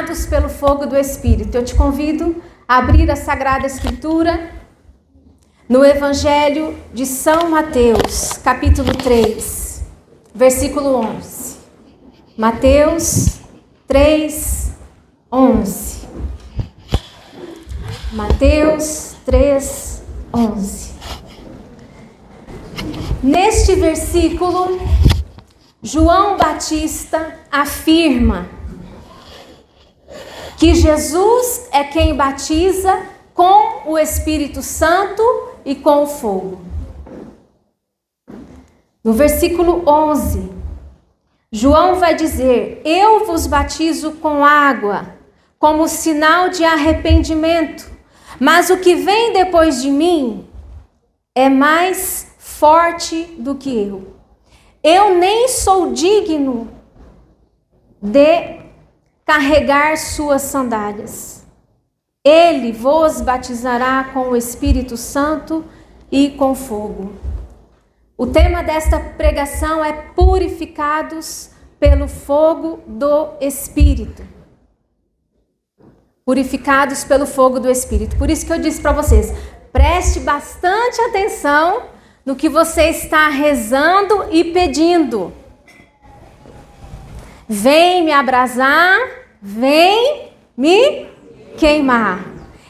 purificados pelo fogo do Espírito. Eu te convido a abrir a Sagrada Escritura no Evangelho de São Mateus, capítulo 3, versículo 11. Mateus 3, 11. Mateus 3, 11. Neste versículo, João Batista afirma que Jesus é quem batiza com o Espírito Santo e com o fogo. No versículo 11, João vai dizer: eu vos batizo com água, como sinal de arrependimento, mas o que vem depois de mim é mais forte do que eu. Eu nem sou digno de carregar suas sandálias. Ele vos batizará com o Espírito Santo e com fogo. O tema desta pregação é purificados pelo fogo do Espírito. Purificados pelo fogo do Espírito. Por isso que eu disse para vocês, preste bastante atenção no que você está rezando e pedindo. Vem me abrasar, vem me queimar.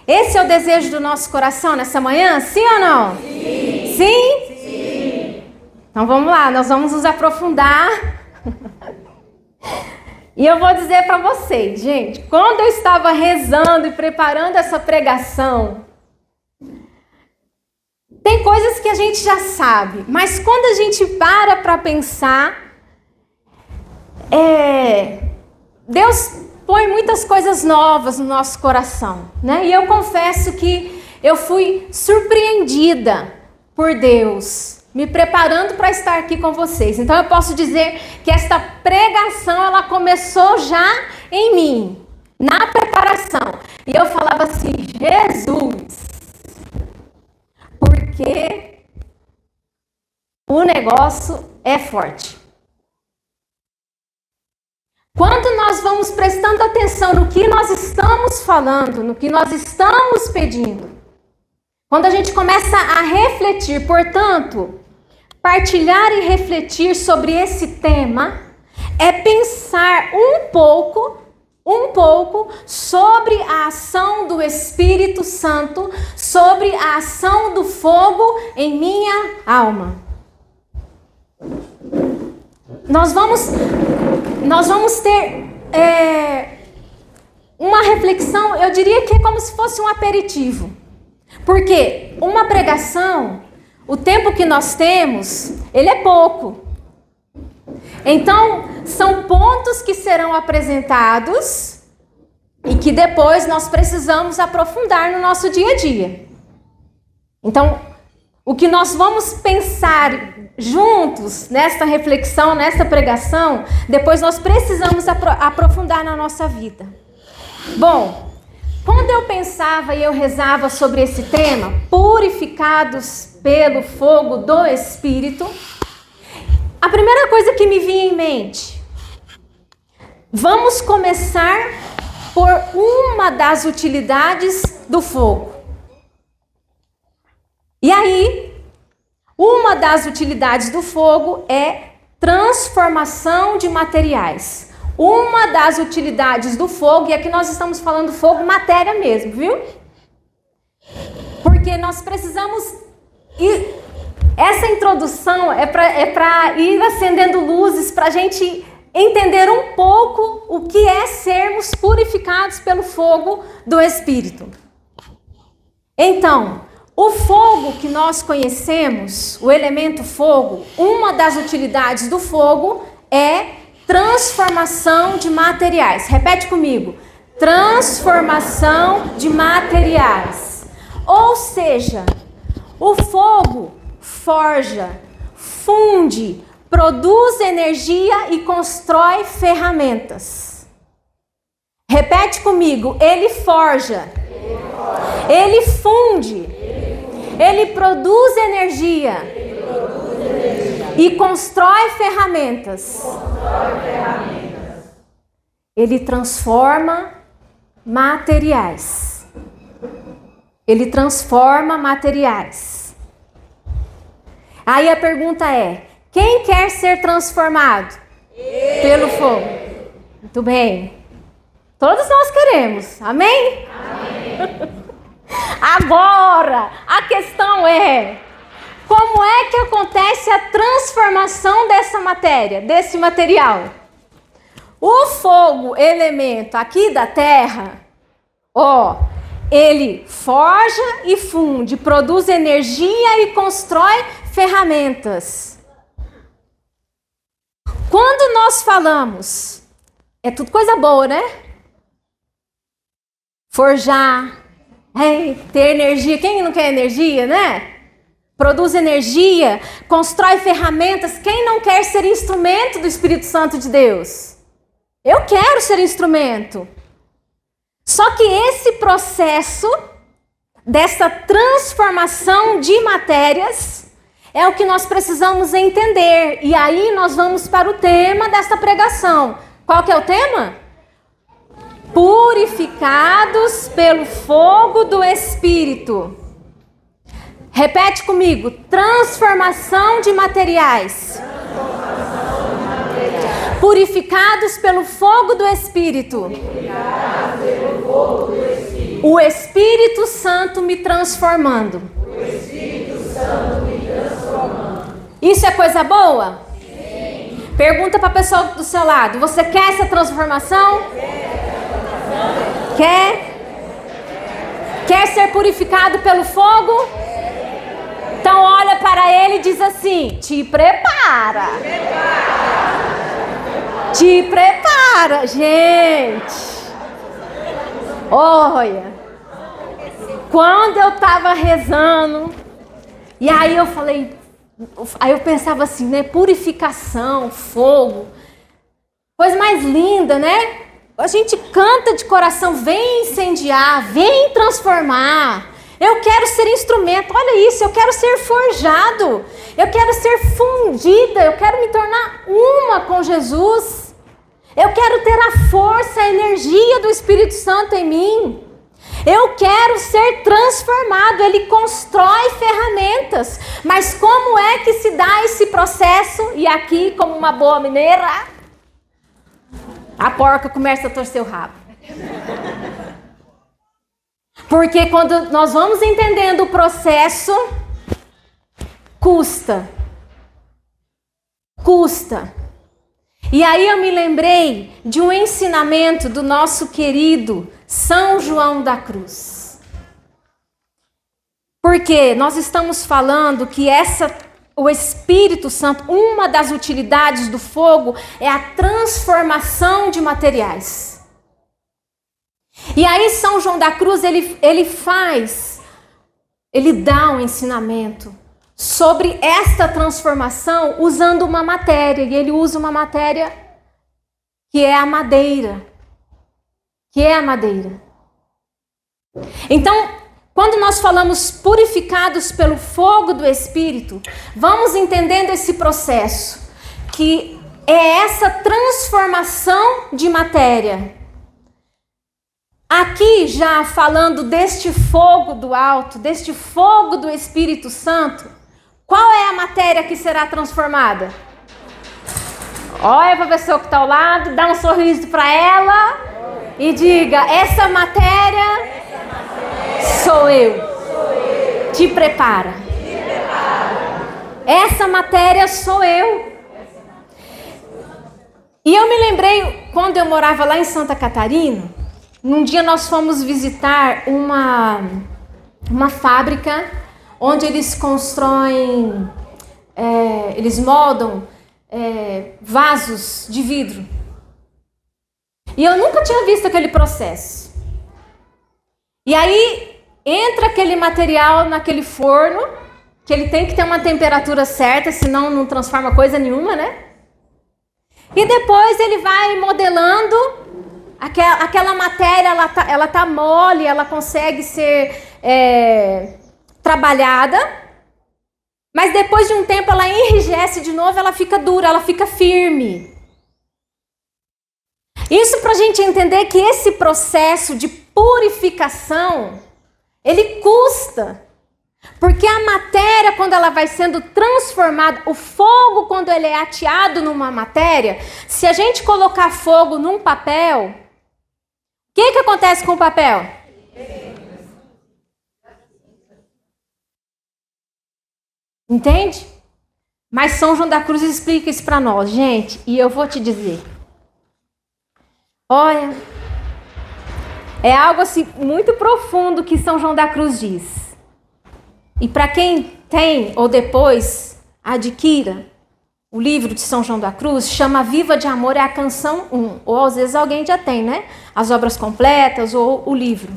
Esse é o desejo do nosso coração nessa manhã? Sim ou não? Sim. Sim? Sim. Então vamos lá, nós vamos nos aprofundar. E eu vou dizer para vocês, gente, quando eu estava rezando e preparando essa pregação, tem coisas que a gente já sabe, mas quando a gente para pensar, Deus põe muitas coisas novas no nosso coração, né? E eu confesso que eu fui surpreendida por Deus, me preparando para estar aqui com vocês. Então eu posso dizer que esta pregação, ela começou já em mim, na preparação. E eu falava assim, Jesus, porque o negócio é forte. Quando nós vamos prestando atenção no que nós estamos falando, no que nós estamos pedindo, quando a gente começa a refletir, portanto, partilhar e refletir sobre esse tema, é pensar um pouco sobre a ação do Espírito Santo, sobre a ação do fogo em minha alma. Nós vamos ter uma reflexão, eu diria que é como se fosse um aperitivo. Porque uma pregação, o tempo que nós temos, ele é pouco. Então, são pontos que serão apresentados e que depois nós precisamos aprofundar no nosso dia a dia. Então, o que nós vamos pensar juntos nesta reflexão, nesta pregação, depois nós precisamos aprofundar na nossa vida. Bom, quando eu pensava e eu rezava sobre esse tema, purificados pelo fogo do Espírito, a primeira coisa que me vinha em mente, vamos começar por uma das utilidades do fogo. E aí, uma das utilidades do fogo é transformação de materiais. Uma das utilidades do fogo, e aqui nós estamos falando fogo, matéria mesmo, viu? Porque nós precisamos... Essa introdução é para ir acendendo luzes, para a gente entender um pouco o que é sermos purificados pelo fogo do Espírito. Então, o fogo que nós conhecemos, o elemento fogo, uma das utilidades do fogo é transformação de materiais. Repete comigo. Transformação de materiais. Ou seja, o fogo forja, funde, produz energia e constrói ferramentas. Repete comigo. Ele forja. Ele funde. Ele produz energia. E constrói ferramentas. Ele transforma materiais. Ele transforma materiais. Aí a pergunta é: quem quer ser transformado? Pelo fogo. Muito bem. Todos nós queremos. Amém? Amém. Agora, a questão é: como é que acontece a transformação dessa matéria, desse material? O fogo, elemento aqui da terra, ele forja e funde, produz energia e constrói ferramentas. Quando nós falamos, é tudo coisa boa, né? Forjar, ter energia. Quem não quer energia, né? Produz energia, constrói ferramentas. Quem não quer ser instrumento do Espírito Santo de Deus? Eu quero ser instrumento. Só que esse processo dessa transformação de matérias é o que nós precisamos entender. E aí nós vamos para o tema desta pregação. Qual que é o tema? Purificados pelo fogo do Espírito. Repete comigo: transformação de materiais. Purificados pelo fogo do Espírito. O Espírito Santo me transformando. Isso é coisa boa? Sim. Pergunta para a pessoa do seu lado: você quer essa transformação? Quer? Quer ser purificado pelo fogo? Então olha para ele e diz assim: te prepara. Te prepara, gente. Olha, quando eu estava rezando, e aí eu falei, aí eu pensava assim, né? Purificação, fogo, coisa mais linda, né? A gente canta de coração: vem incendiar, vem transformar. Eu quero ser instrumento, olha isso, eu quero ser forjado, eu quero ser fundida, eu quero me tornar uma com Jesus. Eu quero ter a força, a energia do Espírito Santo em mim. Eu quero ser transformado. Ele constrói ferramentas. Mas como é que se dá esse processo? E aqui, como uma boa mineira, a porca começa a torcer o rabo. Porque quando nós vamos entendendo o processo, custa. E aí eu me lembrei de um ensinamento do nosso querido São João da Cruz. Porque nós estamos falando que o Espírito Santo, uma das utilidades do fogo é a transformação de materiais. E aí São João da Cruz, ele dá um ensinamento sobre esta transformação usando uma matéria. E ele usa uma matéria que é a madeira. Então, quando nós falamos purificados pelo fogo do Espírito, vamos entendendo esse processo, que é essa transformação de matéria. Aqui já falando deste fogo do alto, deste fogo do Espírito Santo, qual é a matéria que será transformada? Olha para a pessoa que está ao lado, dá um sorriso para ela e diga: essa matéria sou eu. Te prepara. Essa matéria sou eu. E eu me lembrei, quando eu morava lá em Santa Catarina, num dia nós fomos visitar uma fábrica onde eles constroem, eles moldam vasos de vidro. E eu nunca tinha visto aquele processo. E aí entra aquele material naquele forno, que ele tem que ter uma temperatura certa, senão não transforma coisa nenhuma, né? E depois ele vai modelando aquela matéria, ela tá mole, ela consegue ser trabalhada, mas depois de um tempo ela enrijece de novo, ela fica dura, ela fica firme. Isso para a gente entender que esse processo de purificação, ele custa. Porque a matéria, quando ela vai sendo transformada, o fogo, quando ele é ateado numa matéria, se a gente colocar fogo num papel, o que acontece com o papel? Entende? Mas São João da Cruz explica isso para nós, gente, e eu vou te dizer. Olha, é algo assim muito profundo que São João da Cruz diz. E para quem tem ou depois adquira o livro de São João da Cruz, chama Viva de Amor, é a canção 1. Ou às vezes alguém já tem, né? As obras completas ou o livro.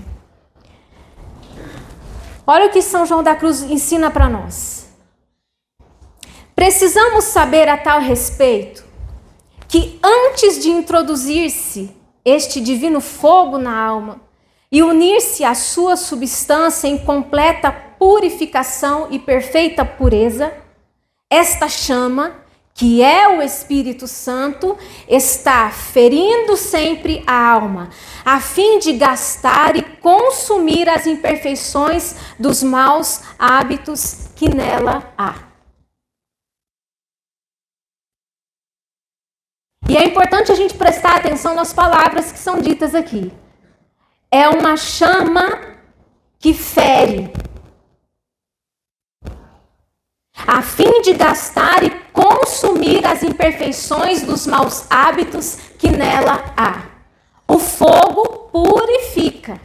Olha o que São João da Cruz ensina para nós. Precisamos saber a tal respeito que antes de introduzir-se este divino fogo na alma e unir-se à sua substância em completa purificação e perfeita pureza, esta chama, que é o Espírito Santo, está ferindo sempre a alma, a fim de gastar e consumir as imperfeições dos maus hábitos que nela há. E é importante a gente prestar atenção nas palavras que são ditas aqui. É uma chama que fere, a fim de gastar e consumir as imperfeições dos maus hábitos que nela há. O fogo purifica.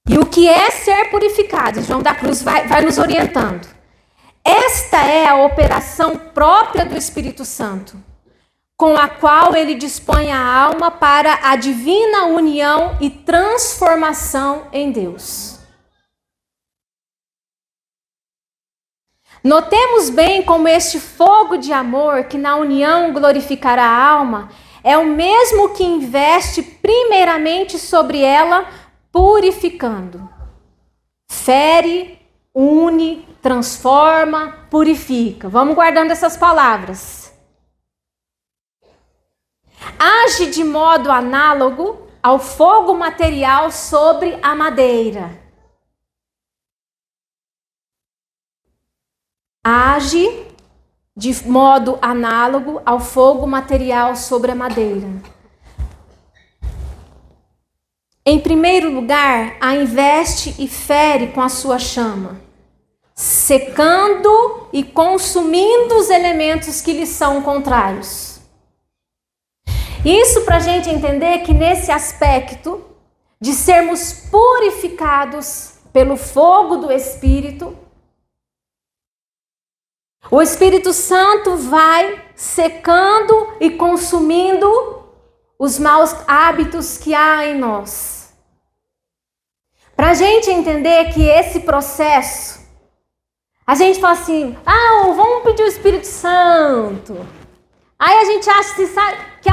E o que é ser purificado? João da Cruz vai nos orientando. Esta é a operação própria do Espírito Santo, com a qual ele dispõe a alma para a divina união e transformação em Deus. Notemos bem como este fogo de amor que na união glorificará a alma é o mesmo que investe primeiramente sobre ela, purificando. Fere, une, transforma, purifica. Vamos guardando essas palavras. Age de modo análogo ao fogo material sobre a madeira. Age de modo análogo ao fogo material sobre a madeira. Em primeiro lugar, a investe e fere com a sua chama, secando e consumindo os elementos que lhe são contrários. Isso para a gente entender que nesse aspecto de sermos purificados pelo fogo do Espírito, o Espírito Santo vai secando e consumindo os maus hábitos que há em nós. Para a gente entender que esse processo, a gente fala assim, vamos pedir o Espírito Santo. Aí a gente acha que, sabe, que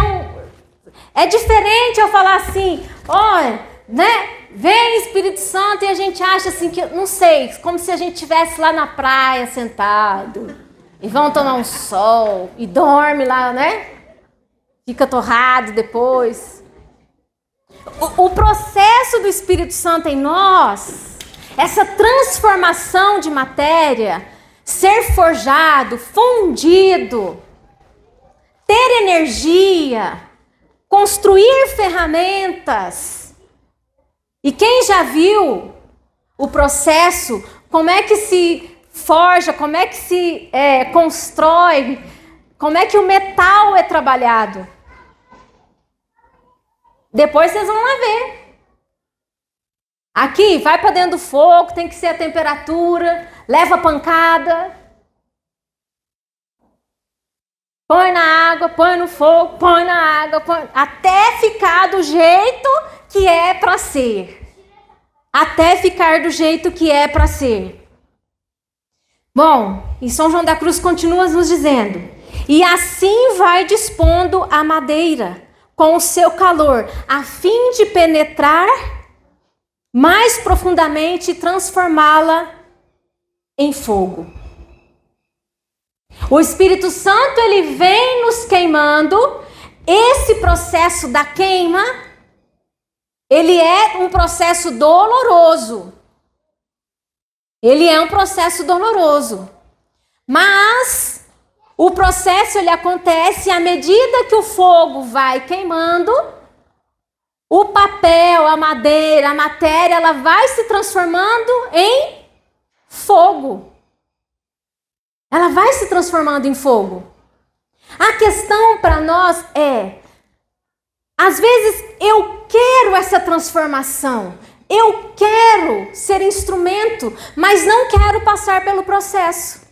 é diferente eu falar assim, olha, né? Vem Espírito Santo e a gente acha assim que, não sei, como se a gente estivesse lá na praia sentado e vão tomar um sol e dorme lá, né? Fica torrado depois. O processo do Espírito Santo em nós, essa transformação de matéria, ser forjado, fundido, ter energia, construir ferramentas. E quem já viu o processo, como é que se forja, como é que se constrói, como é que o metal é trabalhado? Depois vocês vão lá ver. Aqui, vai para dentro do fogo, tem que ser a temperatura, leva a pancada. Põe na água, põe no fogo, põe na água, até ficar do jeito que é para ser. Até ficar do jeito que é para ser. Bom, e São João da Cruz continua nos dizendo, e assim vai dispondo a madeira com o seu calor, a fim de penetrar mais profundamente e transformá-la em fogo. O Espírito Santo, ele vem nos queimando esse processo da queima, ele é um processo doloroso. Ele é um processo doloroso. Mas o processo ele acontece à medida que o fogo vai queimando, o papel, a madeira, a matéria, ela vai se transformando em fogo. Ela vai se transformando em fogo. A questão para nós é, às vezes eu quero essa transformação, eu quero ser instrumento, mas não quero passar pelo processo.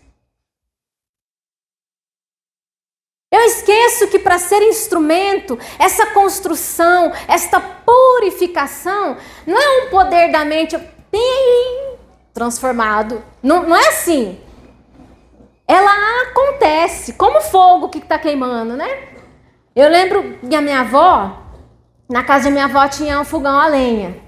Eu esqueço que para ser instrumento, essa construção, esta purificação, não é um poder da mente transformado. Não é assim. Ela acontece, como fogo que está queimando, né? Eu lembro que a minha avó, na casa da minha avó tinha um fogão a lenha.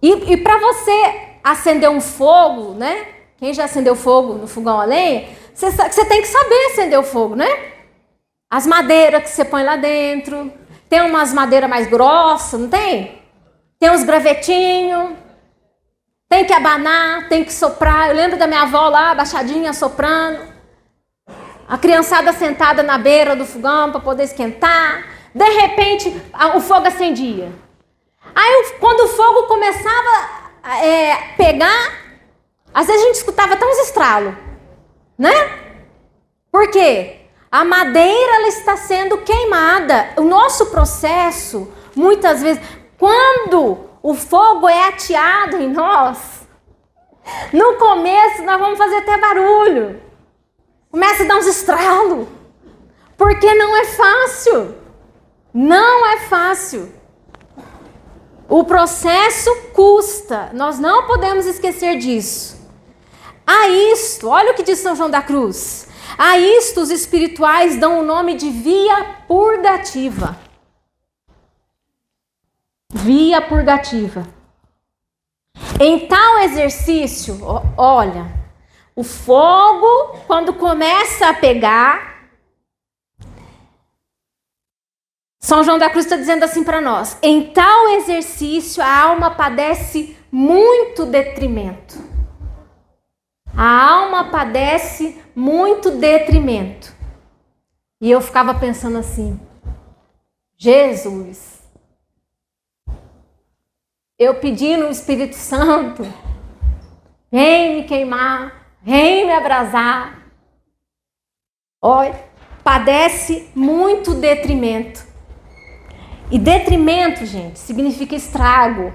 E para você acender um fogo, né? Quem já acendeu fogo no fogão a lenha, você tem que saber acender o fogo, né? As madeiras que você põe lá dentro. Tem umas madeiras mais grossas, não tem? Tem uns gravetinhos. Tem que abanar, tem que soprar. Eu lembro da minha avó lá, abaixadinha, soprando. A criançada sentada na beira do fogão para poder esquentar. De repente, o fogo acendia. Aí, quando o fogo começava a pegar, às vezes a gente escutava até uns estralos, né? Por quê? A madeira ela está sendo queimada. O nosso processo, muitas vezes, quando o fogo é ateado em nós, no começo nós vamos fazer até barulho. Começa a dar uns estralos. Porque não é fácil. Não é fácil. O processo custa. Nós não podemos esquecer disso. A isto, olha o que diz São João da Cruz. A isto os espirituais dão o nome de via purgativa. Via purgativa. Em tal exercício, olha, o fogo, quando começa a pegar, São João da Cruz está dizendo assim para nós: em tal exercício a alma padece muito detrimento. A alma padece muito detrimento. E eu ficava pensando assim: Jesus, eu pedi no Espírito Santo, vem me queimar, vem me abrasar. Olha, padece muito detrimento. E detrimento, gente, significa estrago.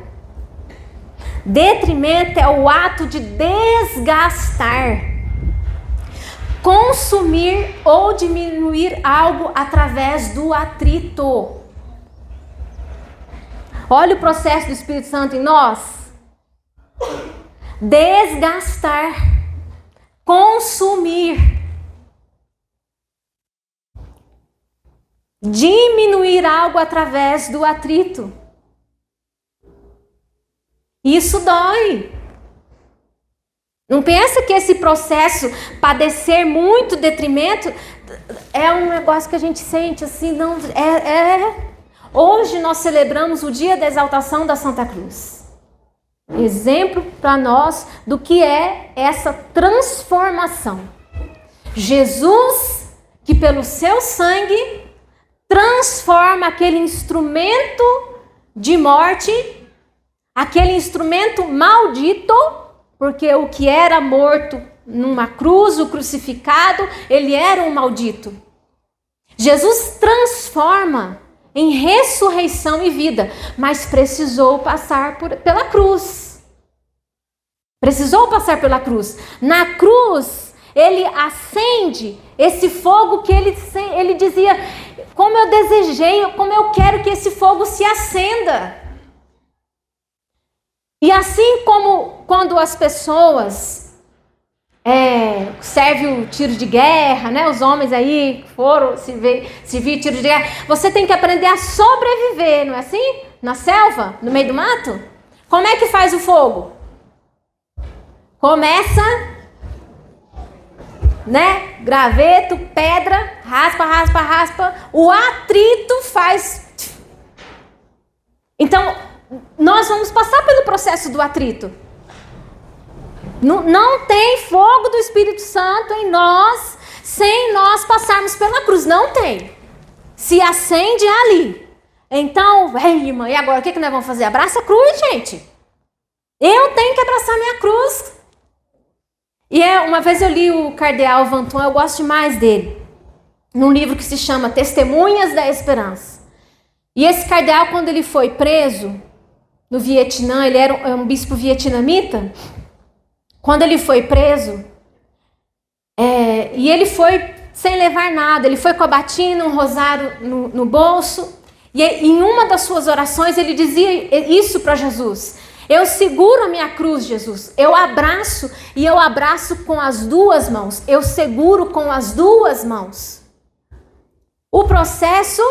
Detrimento é o ato de desgastar, consumir ou diminuir algo através do atrito. Olha o processo do Espírito Santo em nós. Desgastar, consumir, diminuir algo através do atrito. Isso dói. Não pensa que esse processo, padecer muito detrimento, é um negócio que a gente sente assim, não, Hoje nós celebramos o dia da exaltação da Santa Cruz. Exemplo para nós do que é essa transformação. Jesus, que pelo seu sangue transforma aquele instrumento de morte, aquele instrumento maldito, porque o que era morto numa cruz, o crucificado, ele era um maldito. Jesus transforma em ressurreição e vida, mas precisou passar pela cruz. Precisou passar pela cruz. Na cruz, ele acende esse fogo que ele dizia, como eu desejei, como eu quero que esse fogo se acenda. E assim como quando as pessoas servem o tiro de guerra, né? Os homens aí foram se vir tiro de guerra. Você tem que aprender a sobreviver, não é assim? Na selva, no meio do mato. Como é que faz o fogo? Começa né? Graveto, pedra, raspa, raspa, raspa. O atrito faz. Então, nós vamos passar pelo processo do atrito. Não tem fogo do Espírito Santo em nós sem nós passarmos pela cruz. Não tem. Se acende ali. Então, irmã, e agora o que nós vamos fazer? Abraça a cruz, gente. Eu tenho que abraçar minha cruz. E uma vez eu li o Cardeal Vanton, eu gosto demais dele, num livro que se chama Testemunhas da Esperança. E esse cardeal, quando ele foi preso no Vietnã, ele era um bispo vietnamita. Quando ele foi preso, e ele foi sem levar nada, ele foi com a batina, um rosário no bolso, e em uma das suas orações ele dizia isso para Jesus: eu seguro a minha cruz, Jesus, eu abraço, e eu abraço com as duas mãos, eu seguro com as duas mãos. O processo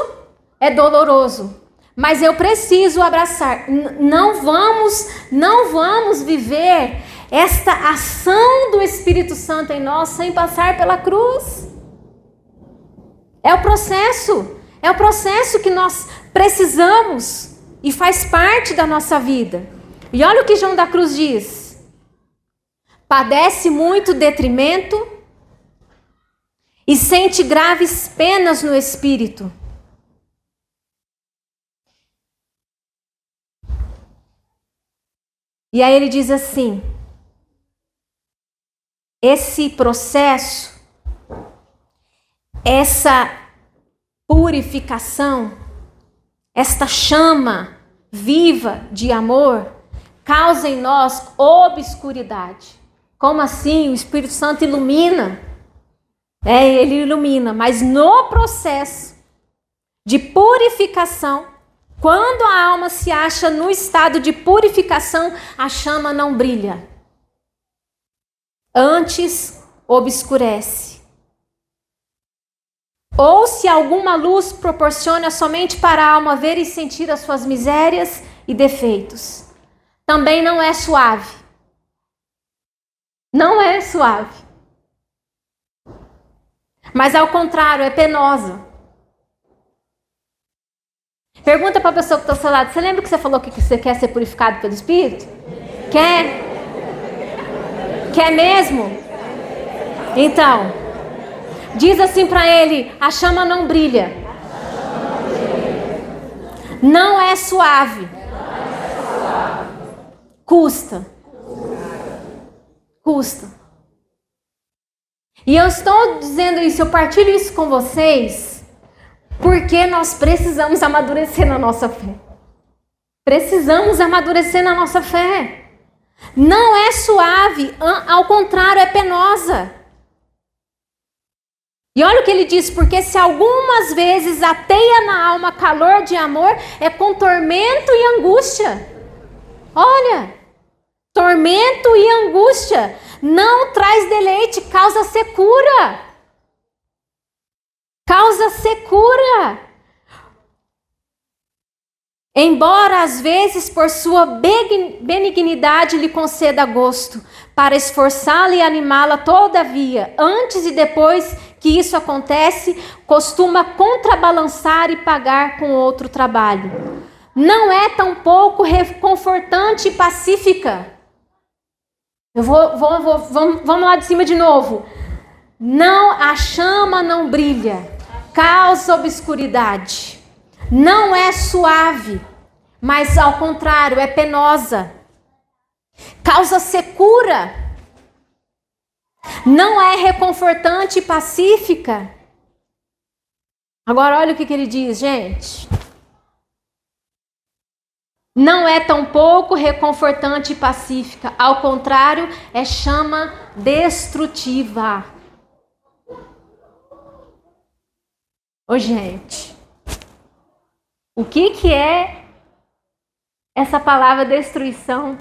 é doloroso, mas eu preciso abraçar. Não vamos viver esta ação do Espírito Santo em nós sem passar pela cruz. É o processo que nós precisamos e faz parte da nossa vida. E olha o que João da Cruz diz: padece muito detrimento e sente graves penas no espírito. E aí ele diz assim: esse processo, essa purificação, esta chama viva de amor, causa em nós obscuridade. Como assim? O Espírito Santo ilumina. Ele ilumina, mas no processo de purificação, quando a alma se acha no estado de purificação, a chama não brilha. Antes obscurece. Ou se alguma luz proporciona somente para a alma ver e sentir as suas misérias e defeitos, também não é suave. Não é suave. Mas ao contrário, é penosa. Pergunta para a pessoa que está ao seu lado: você lembra que você falou que você quer ser purificado pelo Espírito? Quer? Quer mesmo? Então, diz assim para ele: a chama não brilha. Não é suave. Custa. E eu estou dizendo isso, eu partilho isso com vocês, porque nós precisamos amadurecer na nossa fé. Precisamos amadurecer na nossa fé. Não é suave, ao contrário, é penosa. E olha o que ele diz: porque se algumas vezes ateia na alma calor de amor, é com tormento e angústia. Olha, tormento e angústia não traz deleite, causa secura. Causa secura. Embora às vezes por sua benignidade lhe conceda gosto, para esforçá-la e animá-la, todavia, antes e depois que isso acontece, costuma contrabalançar e pagar com outro trabalho. Não é tampouco reconfortante e pacífica. Vamos lá de cima de novo. Não, a chama não brilha, causa obscuridade. Não é suave, mas ao contrário, é penosa. Causa secura. Não é reconfortante e pacífica. Agora olha o que ele diz, gente. Não é tampouco reconfortante e pacífica. Ao contrário, é chama destrutiva. Ô, gente, o que é essa palavra destruição?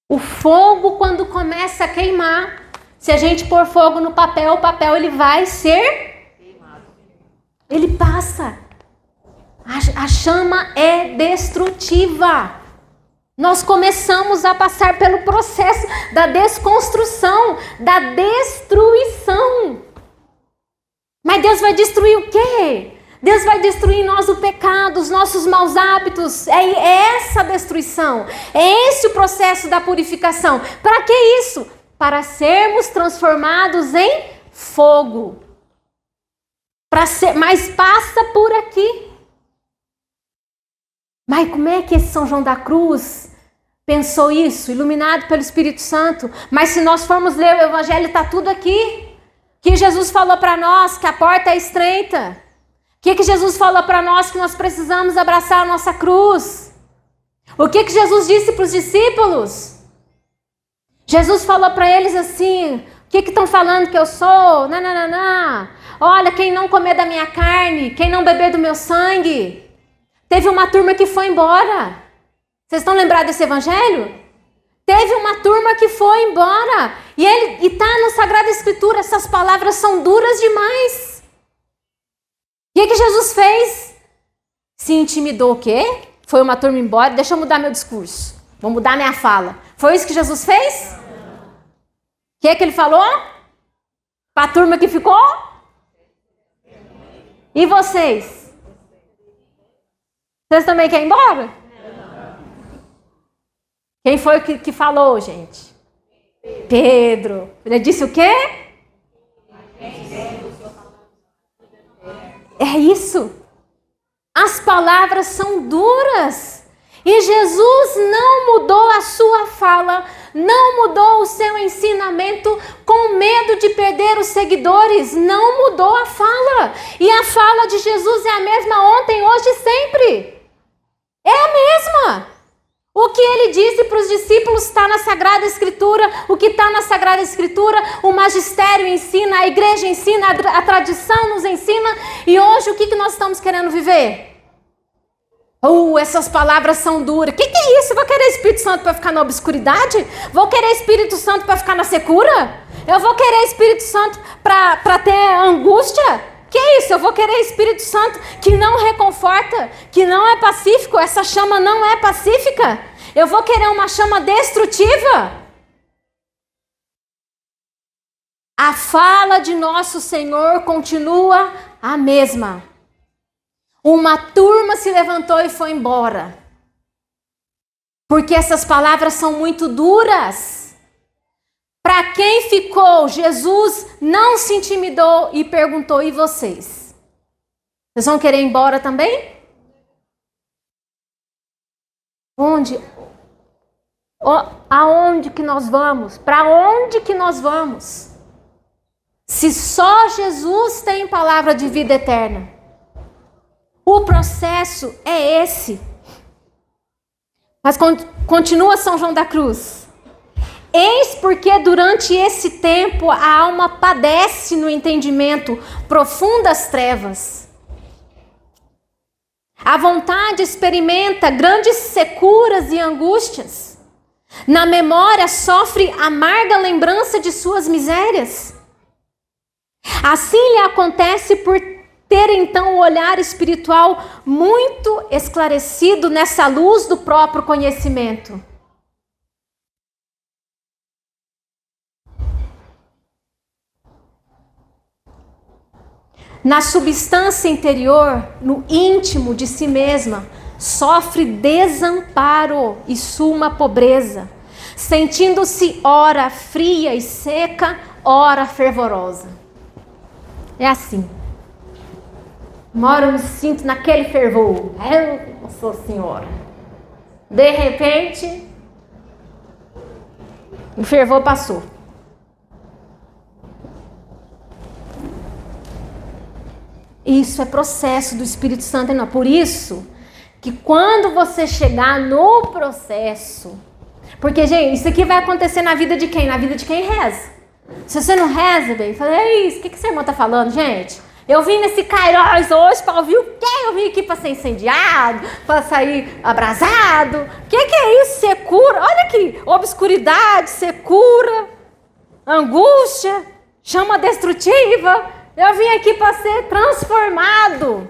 O fogo, quando começa a queimar, se a gente pôr fogo no papel, o papel ele vai ser queimado. Ele passa. A chama é destrutiva. Nós começamos a passar pelo processo da desconstrução, da destruição. Mas Deus vai destruir o quê? Deus vai destruir em nós o pecado, os nossos maus hábitos. É essa a destruição. É esse o processo da purificação. Para que isso? Para sermos transformados em fogo. Mas passa por aqui. Mas como é que esse São João da Cruz pensou isso? Iluminado pelo Espírito Santo. Mas se nós formos ler o Evangelho, está tudo aqui. Que Jesus falou para nós que a porta é estreita. Que Jesus falou para nós que nós precisamos abraçar a nossa cruz. O que Jesus disse para os discípulos? Jesus falou para eles assim: o que estão falando que eu sou? Não. Olha, quem não comer da minha carne, quem não beber do meu sangue. Teve uma turma que foi embora. Vocês estão lembrados desse evangelho? Teve uma turma que foi embora. E está na Sagrada Escritura. Essas palavras são duras demais. O que Jesus fez? Se intimidou o quê? Foi uma turma embora. Deixa eu mudar meu discurso. Vou mudar minha fala. Foi isso que Jesus fez? O que ele falou? Para a turma que ficou? E vocês? Vocês também querem ir embora? Quem foi que falou, gente? Pedro. Ele disse o quê? É isso. As palavras são duras. E Jesus não mudou a sua fala, não mudou o seu ensinamento com medo de perder os seguidores. Não mudou a fala. E a fala de Jesus é a mesma ontem, hoje e sempre. É a mesma. O que ele disse para os discípulos está na Sagrada Escritura. O que está na Sagrada Escritura, o magistério ensina, a igreja ensina, a tradição nos ensina. E hoje o que nós estamos querendo viver? Essas palavras são duras. O que é isso? Eu vou querer Espírito Santo para ficar na obscuridade? Vou querer Espírito Santo para ficar na secura? Eu vou querer Espírito Santo para ter angústia? Que é isso? Eu vou querer Espírito Santo que não reconforta, que não é pacífico. Essa chama não é pacífica. Eu vou querer uma chama destrutiva. A fala de nosso Senhor continua a mesma. Uma turma se levantou e foi embora. Porque essas palavras são muito duras. Para quem ficou, Jesus não se intimidou e perguntou: e vocês? Vocês vão querer ir embora também? Onde? Aonde que nós vamos? Para onde que nós vamos? Se só Jesus tem palavra de vida eterna. O processo é esse. Mas continua São João da Cruz. Eis porque durante esse tempo a alma padece no entendimento profundas trevas. A vontade experimenta grandes securas e angústias. Na memória sofre amarga lembrança de suas misérias. Assim lhe acontece por ter então o olhar espiritual muito esclarecido nessa luz do próprio conhecimento. Na substância interior, no íntimo de si mesma, sofre desamparo e suma pobreza, sentindo-se ora fria e seca, ora fervorosa. É assim. Uma hora eu me sinto naquele fervor. Eu sou senhora. De repente, o fervor passou. Isso é processo do Espírito Santo. Não. Por isso que quando você chegar no processo... Porque, gente, isso aqui vai acontecer na vida de quem? Na vida de quem reza. Se você não reza, bem, fala: é isso, o que essa irmã está falando, gente? Eu vim nesse Kairos hoje para ouvir o quê? Eu vim aqui para ser incendiado, para sair abrasado. O que é isso? Secura. Olha aqui, obscuridade, secura, angústia, chama destrutiva. Eu vim aqui para ser transformado.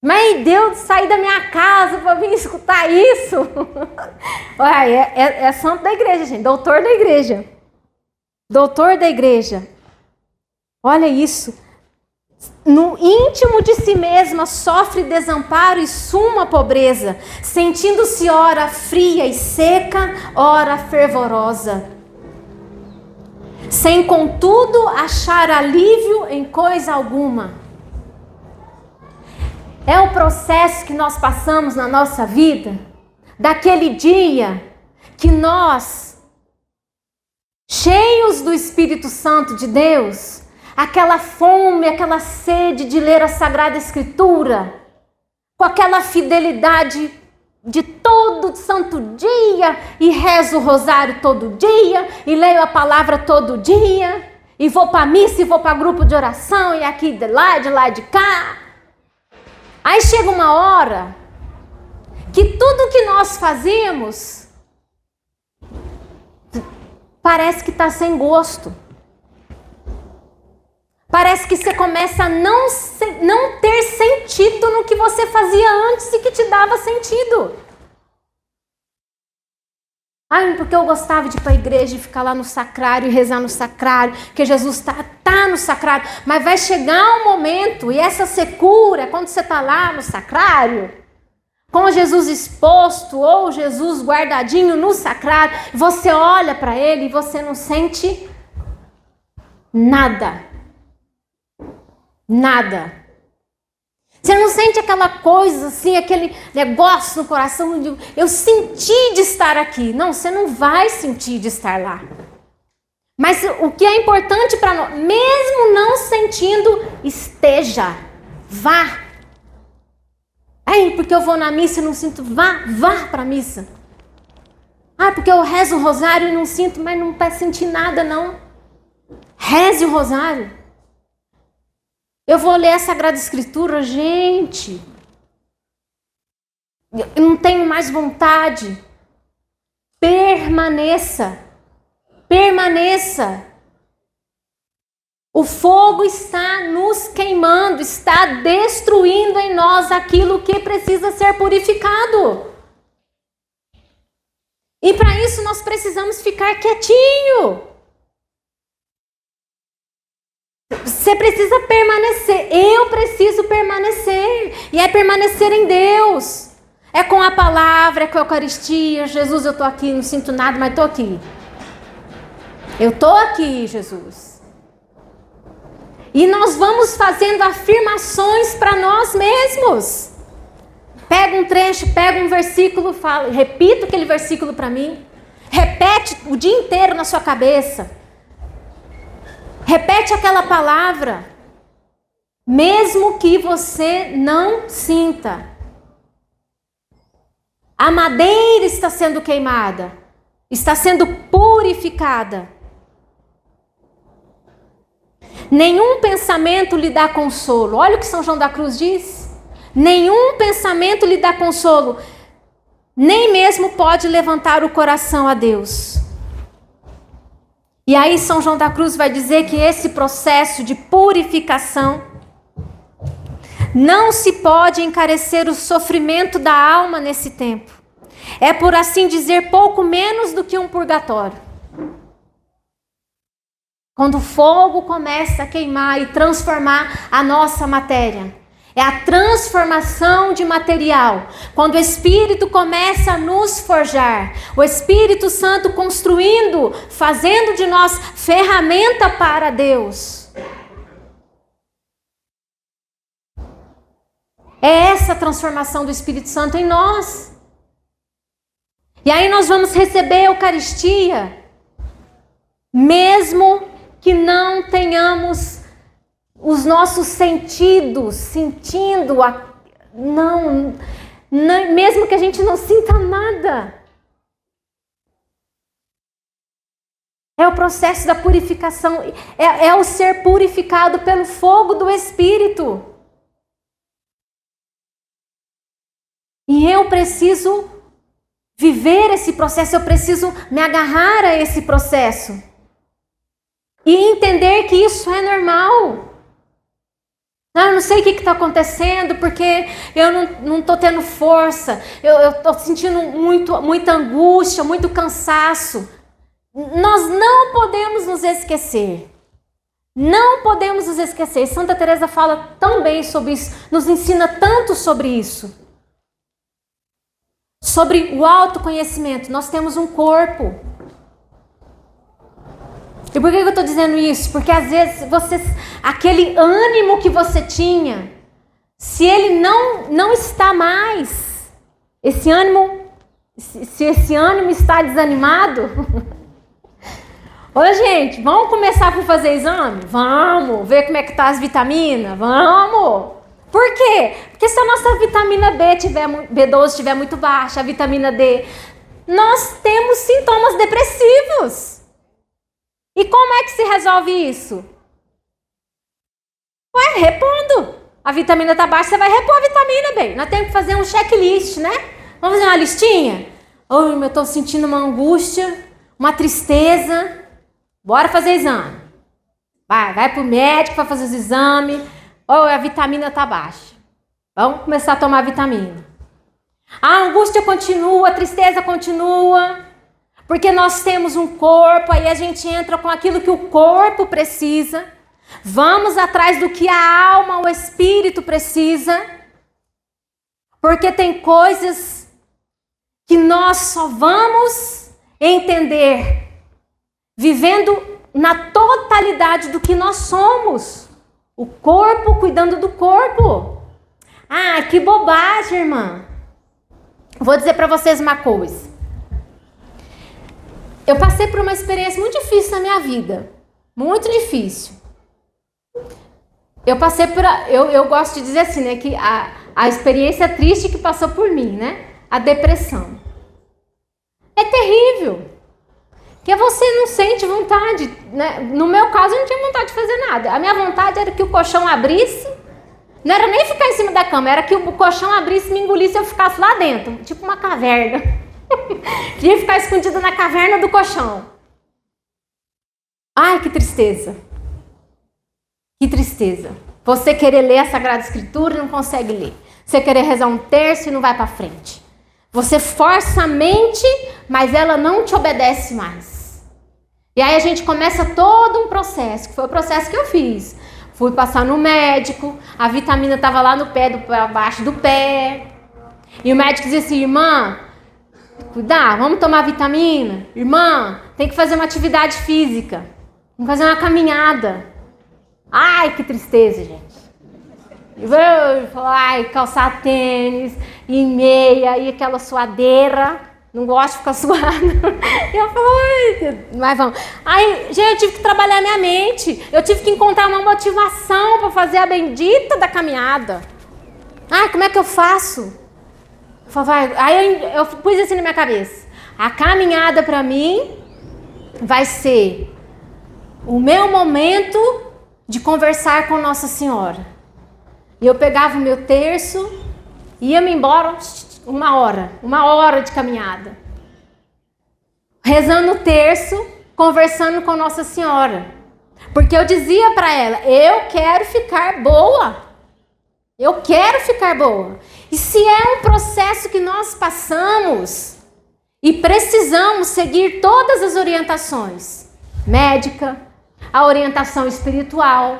Mas Deus sair da minha casa para vir escutar isso. Olha, é santo da igreja, gente. Doutor da igreja. Doutor da igreja. Olha isso. No íntimo de si mesma sofre desamparo e suma pobreza, sentindo-se ora fria e seca, ora fervorosa, sem contudo achar alívio em coisa alguma. É o processo que nós passamos na nossa vida, daquele dia que nós, cheios do Espírito Santo de Deus, aquela fome, aquela sede de ler a Sagrada Escritura, com aquela fidelidade de todo santo dia, e rezo o rosário todo dia, e leio a palavra todo dia, e vou para a missa, e vou para grupo de oração, e aqui de lá de cá. Aí chega uma hora que tudo que nós fazemos parece que está sem gosto. Parece que você começa a não ter sentido no que você fazia antes e que te dava sentido. Ai, porque eu gostava de ir para a igreja e ficar lá no sacrário e rezar no sacrário, que Jesus está no sacrário. Mas vai chegar um momento, e essa secura, quando você está lá no sacrário, com Jesus exposto ou Jesus guardadinho no sacrário, você olha para ele e você não sente nada. Nada. Você não sente aquela coisa assim, aquele negócio no coração de eu senti de estar aqui. Não, você não vai sentir de estar lá. Mas o que é importante para nós, mesmo não sentindo, esteja, vá. Ai, porque eu vou na missa e não sinto, vá para a missa. Ah, porque eu rezo o rosário e não sinto, mas não vai sentir nada não. Reze o rosário. Eu vou ler a Sagrada Escritura, gente. Eu não tenho mais vontade. Permaneça. Permaneça. O fogo está nos queimando, está destruindo em nós aquilo que precisa ser purificado. E para isso nós precisamos ficar quietinho. Você precisa permanecer, eu preciso permanecer, e é permanecer em Deus, é com a palavra, é com a Eucaristia. Jesus, eu estou aqui, não sinto nada, mas estou aqui, eu estou aqui, Jesus. E nós vamos fazendo afirmações para nós mesmos. Pega um trecho, pega um versículo, fala, repita aquele versículo para mim, repete o dia inteiro na sua cabeça. Repete aquela palavra, mesmo que você não sinta. A madeira está sendo queimada, está sendo purificada. Nenhum pensamento lhe dá consolo. Olha o que São João da Cruz diz. Nenhum pensamento lhe dá consolo, nem mesmo pode levantar o coração a Deus. E aí São João da Cruz vai dizer que esse processo de purificação não se pode encarecer o sofrimento da alma nesse tempo. É, por assim dizer, pouco menos do que um purgatório. Quando o fogo começa a queimar e transformar a nossa matéria. É a transformação de material. Quando o Espírito começa a nos forjar, o Espírito Santo construindo, fazendo de nós ferramenta para Deus. É essa transformação do Espírito Santo em nós. E aí nós vamos receber a Eucaristia, mesmo que não tenhamos os nossos sentidos sentindo, mesmo que a gente não sinta nada. É o processo da purificação, é o ser purificado pelo fogo do Espírito. E eu preciso viver esse processo, eu preciso me agarrar a esse processo. E entender que isso é normal. Ah, eu não sei o que está acontecendo, porque eu não estou tendo força, eu estou sentindo muita angústia, muito cansaço. Nós não podemos nos esquecer. Não podemos nos esquecer. Santa Teresa fala tão bem sobre isso, nos ensina tanto sobre isso. Sobre o autoconhecimento. Nós temos um corpo. E por que eu estou dizendo isso? Porque às vezes aquele ânimo que você tinha, se ele não está mais, esse ânimo, se esse ânimo está desanimado, ô gente, vamos começar por fazer exame? Vamos, ver como é que tá as vitaminas? Vamos! Por quê? Porque se a nossa vitamina B12 estiver muito baixa, a vitamina D, nós temos sintomas depressivos. E como é que se resolve isso? Ué, repondo. A vitamina está baixa, você vai repor a vitamina, bem. Nós temos que fazer um checklist, né? Vamos fazer uma listinha? Eu estou sentindo uma angústia, uma tristeza. Bora fazer exame. Vai pro médico para fazer os exames. A vitamina está baixa. Vamos começar a tomar vitamina. A angústia continua, a tristeza continua. Porque nós temos um corpo, aí a gente entra com aquilo que o corpo precisa. Vamos atrás do que a alma, o espírito precisa. Porque tem coisas que nós só vamos entender vivendo na totalidade do que nós somos. O corpo cuidando do corpo. Ah, que bobagem, irmã. Vou dizer para vocês uma coisa. Eu passei por uma experiência muito difícil na minha vida. Muito difícil. Eu passei por... Eu gosto de dizer assim, né? Que a experiência triste que passou por mim, né? A depressão. É terrível. Porque você não sente vontade, né? No meu caso, eu não tinha vontade de fazer nada. A minha vontade era que o colchão abrisse. Não era nem ficar em cima da cama. Era que o colchão abrisse, me engolisse e eu ficasse lá dentro. Tipo uma caverna. Queria ficar escondida na caverna do colchão. Ai, que tristeza. Que tristeza. Você querer ler a Sagrada Escritura e não consegue ler. Você querer rezar um terço e não vai para frente. Você força a mente, mas ela não te obedece mais. E aí a gente começa todo um processo, que foi o processo que eu fiz. Fui passar no médico, a vitamina estava lá no pé, abaixo do pé. E o médico dizia assim, irmã, cuidar, vamos tomar vitamina? Irmã, tem que fazer uma atividade física. Vamos fazer uma caminhada. Ai, que tristeza, gente. Ai, calçar tênis, e meia, e aquela suadeira. Não gosto de ficar suada. E eu falo, ai, mas vamos. Aí, gente, eu tive que trabalhar minha mente. Eu tive que encontrar uma motivação para fazer a bendita da caminhada. Ai, como é que eu faço? Aí eu pus assim na minha cabeça. A caminhada para mim vai ser o meu momento de conversar com Nossa Senhora. E eu pegava o meu terço, ia-me embora uma hora de caminhada. Rezando o terço, conversando com Nossa Senhora. Porque eu dizia para ela, eu quero ficar boa. Eu quero ficar boa. E se é um processo que nós passamos e precisamos seguir todas as orientações, médica, a orientação espiritual,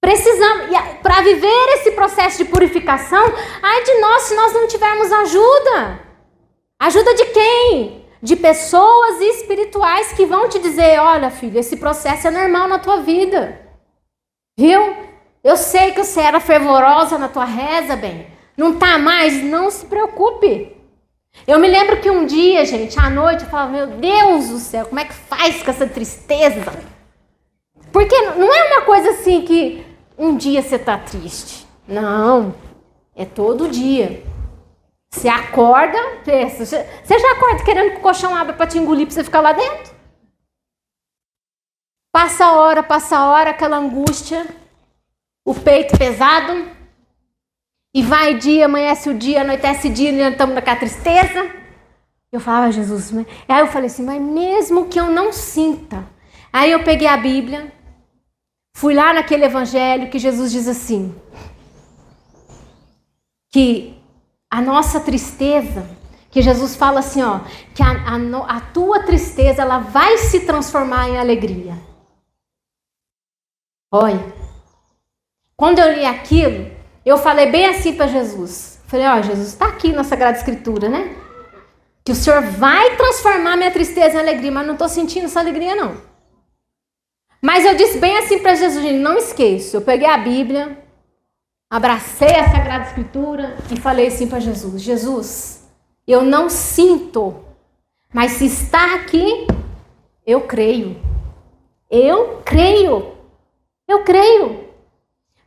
precisamos, para viver esse processo de purificação, ai de nós se nós não tivermos ajuda. Ajuda de quem? De pessoas espirituais que vão te dizer, olha filho, esse processo é normal na tua vida. Viu? Eu sei que você era fervorosa na tua reza, bem. Não tá mais? Não se preocupe. Eu me lembro que um dia, gente, à noite, eu falava, meu Deus do céu, como é que faz com essa tristeza? Porque não é uma coisa assim que um dia você tá triste. Não, é todo dia. Você acorda, pensa, você já acorda querendo que o colchão abra para te engolir, para você ficar lá dentro? Passa a hora, aquela angústia, o peito pesado, e vai dia, amanhece o dia, anoitece o dia, e estamos naquela tristeza. Eu falava, Jesus, mas... Aí eu falei assim, mas mesmo que eu não sinta. Aí eu peguei a Bíblia, Fui lá naquele evangelho que Jesus diz assim, que a nossa tristeza, que Jesus fala assim, ó, que a tua tristeza, ela vai se transformar em alegria. Olha, quando eu li aquilo, eu falei bem assim para Jesus. Falei, ó, Jesus, está aqui na Sagrada Escritura, né? Que o Senhor vai transformar minha tristeza em alegria, mas não estou sentindo essa alegria, não. Mas eu disse bem assim para Jesus, gente, não esqueça. Eu peguei a Bíblia, abracei a Sagrada Escritura e falei assim para Jesus, Jesus, eu não sinto, mas se está aqui, eu creio. Eu creio. Eu creio.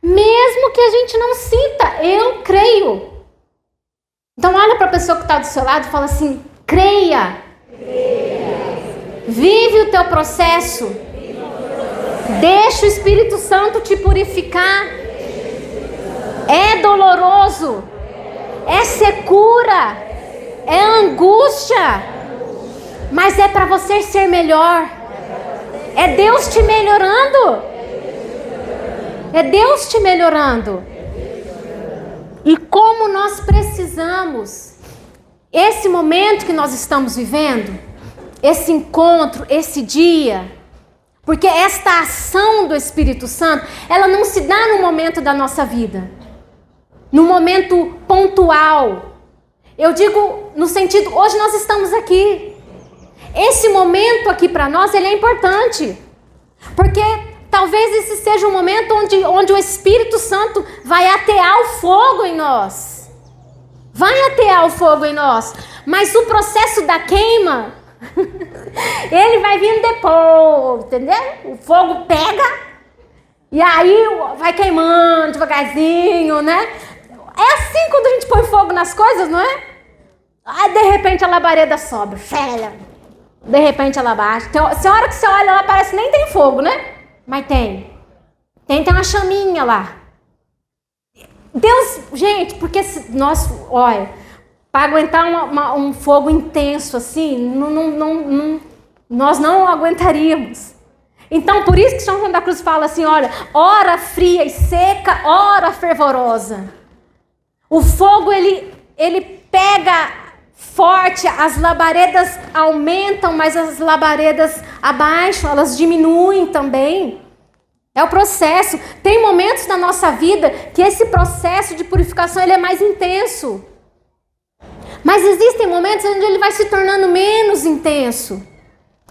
Mesmo que a gente não sinta, eu creio. Então olha para a pessoa que está do seu lado e fala assim, creia. Vive o teu processo. Deixa o Espírito Santo te purificar. É doloroso. É secura. É angústia. Mas é para você ser melhor. É Deus te melhorando. É Deus te melhorando. E como nós precisamos, esse momento que nós estamos vivendo, esse encontro, esse dia, porque esta ação do Espírito Santo, ela não se dá no momento da nossa vida, no momento pontual. Eu digo no sentido, hoje nós estamos aqui. Esse momento aqui para nós, ele é importante, porque talvez esse seja um momento onde o Espírito Santo vai atear o fogo em nós. Vai atear o fogo em nós. Mas o processo da queima, ele vai vindo depois, entendeu? O fogo pega e aí vai queimando devagarzinho, né? É assim quando a gente põe fogo nas coisas, não é? Aí de repente a labareda sobe, de repente ela baixa. Tem hora que você olha lá, parece que nem tem fogo, né? Mas tem uma chaminha lá. Deus, gente, porque nós, olha, para aguentar um fogo intenso assim, nós não aguentaríamos. Então, por isso que São João da Cruz fala assim, olha, ora fria e seca, ora fervorosa. O fogo, ele pega forte, as labaredas aumentam, mas as labaredas abaixo, elas diminuem também. É o processo. Tem momentos na nossa vida que esse processo de purificação ele é mais intenso. Mas existem momentos onde ele vai se tornando menos intenso.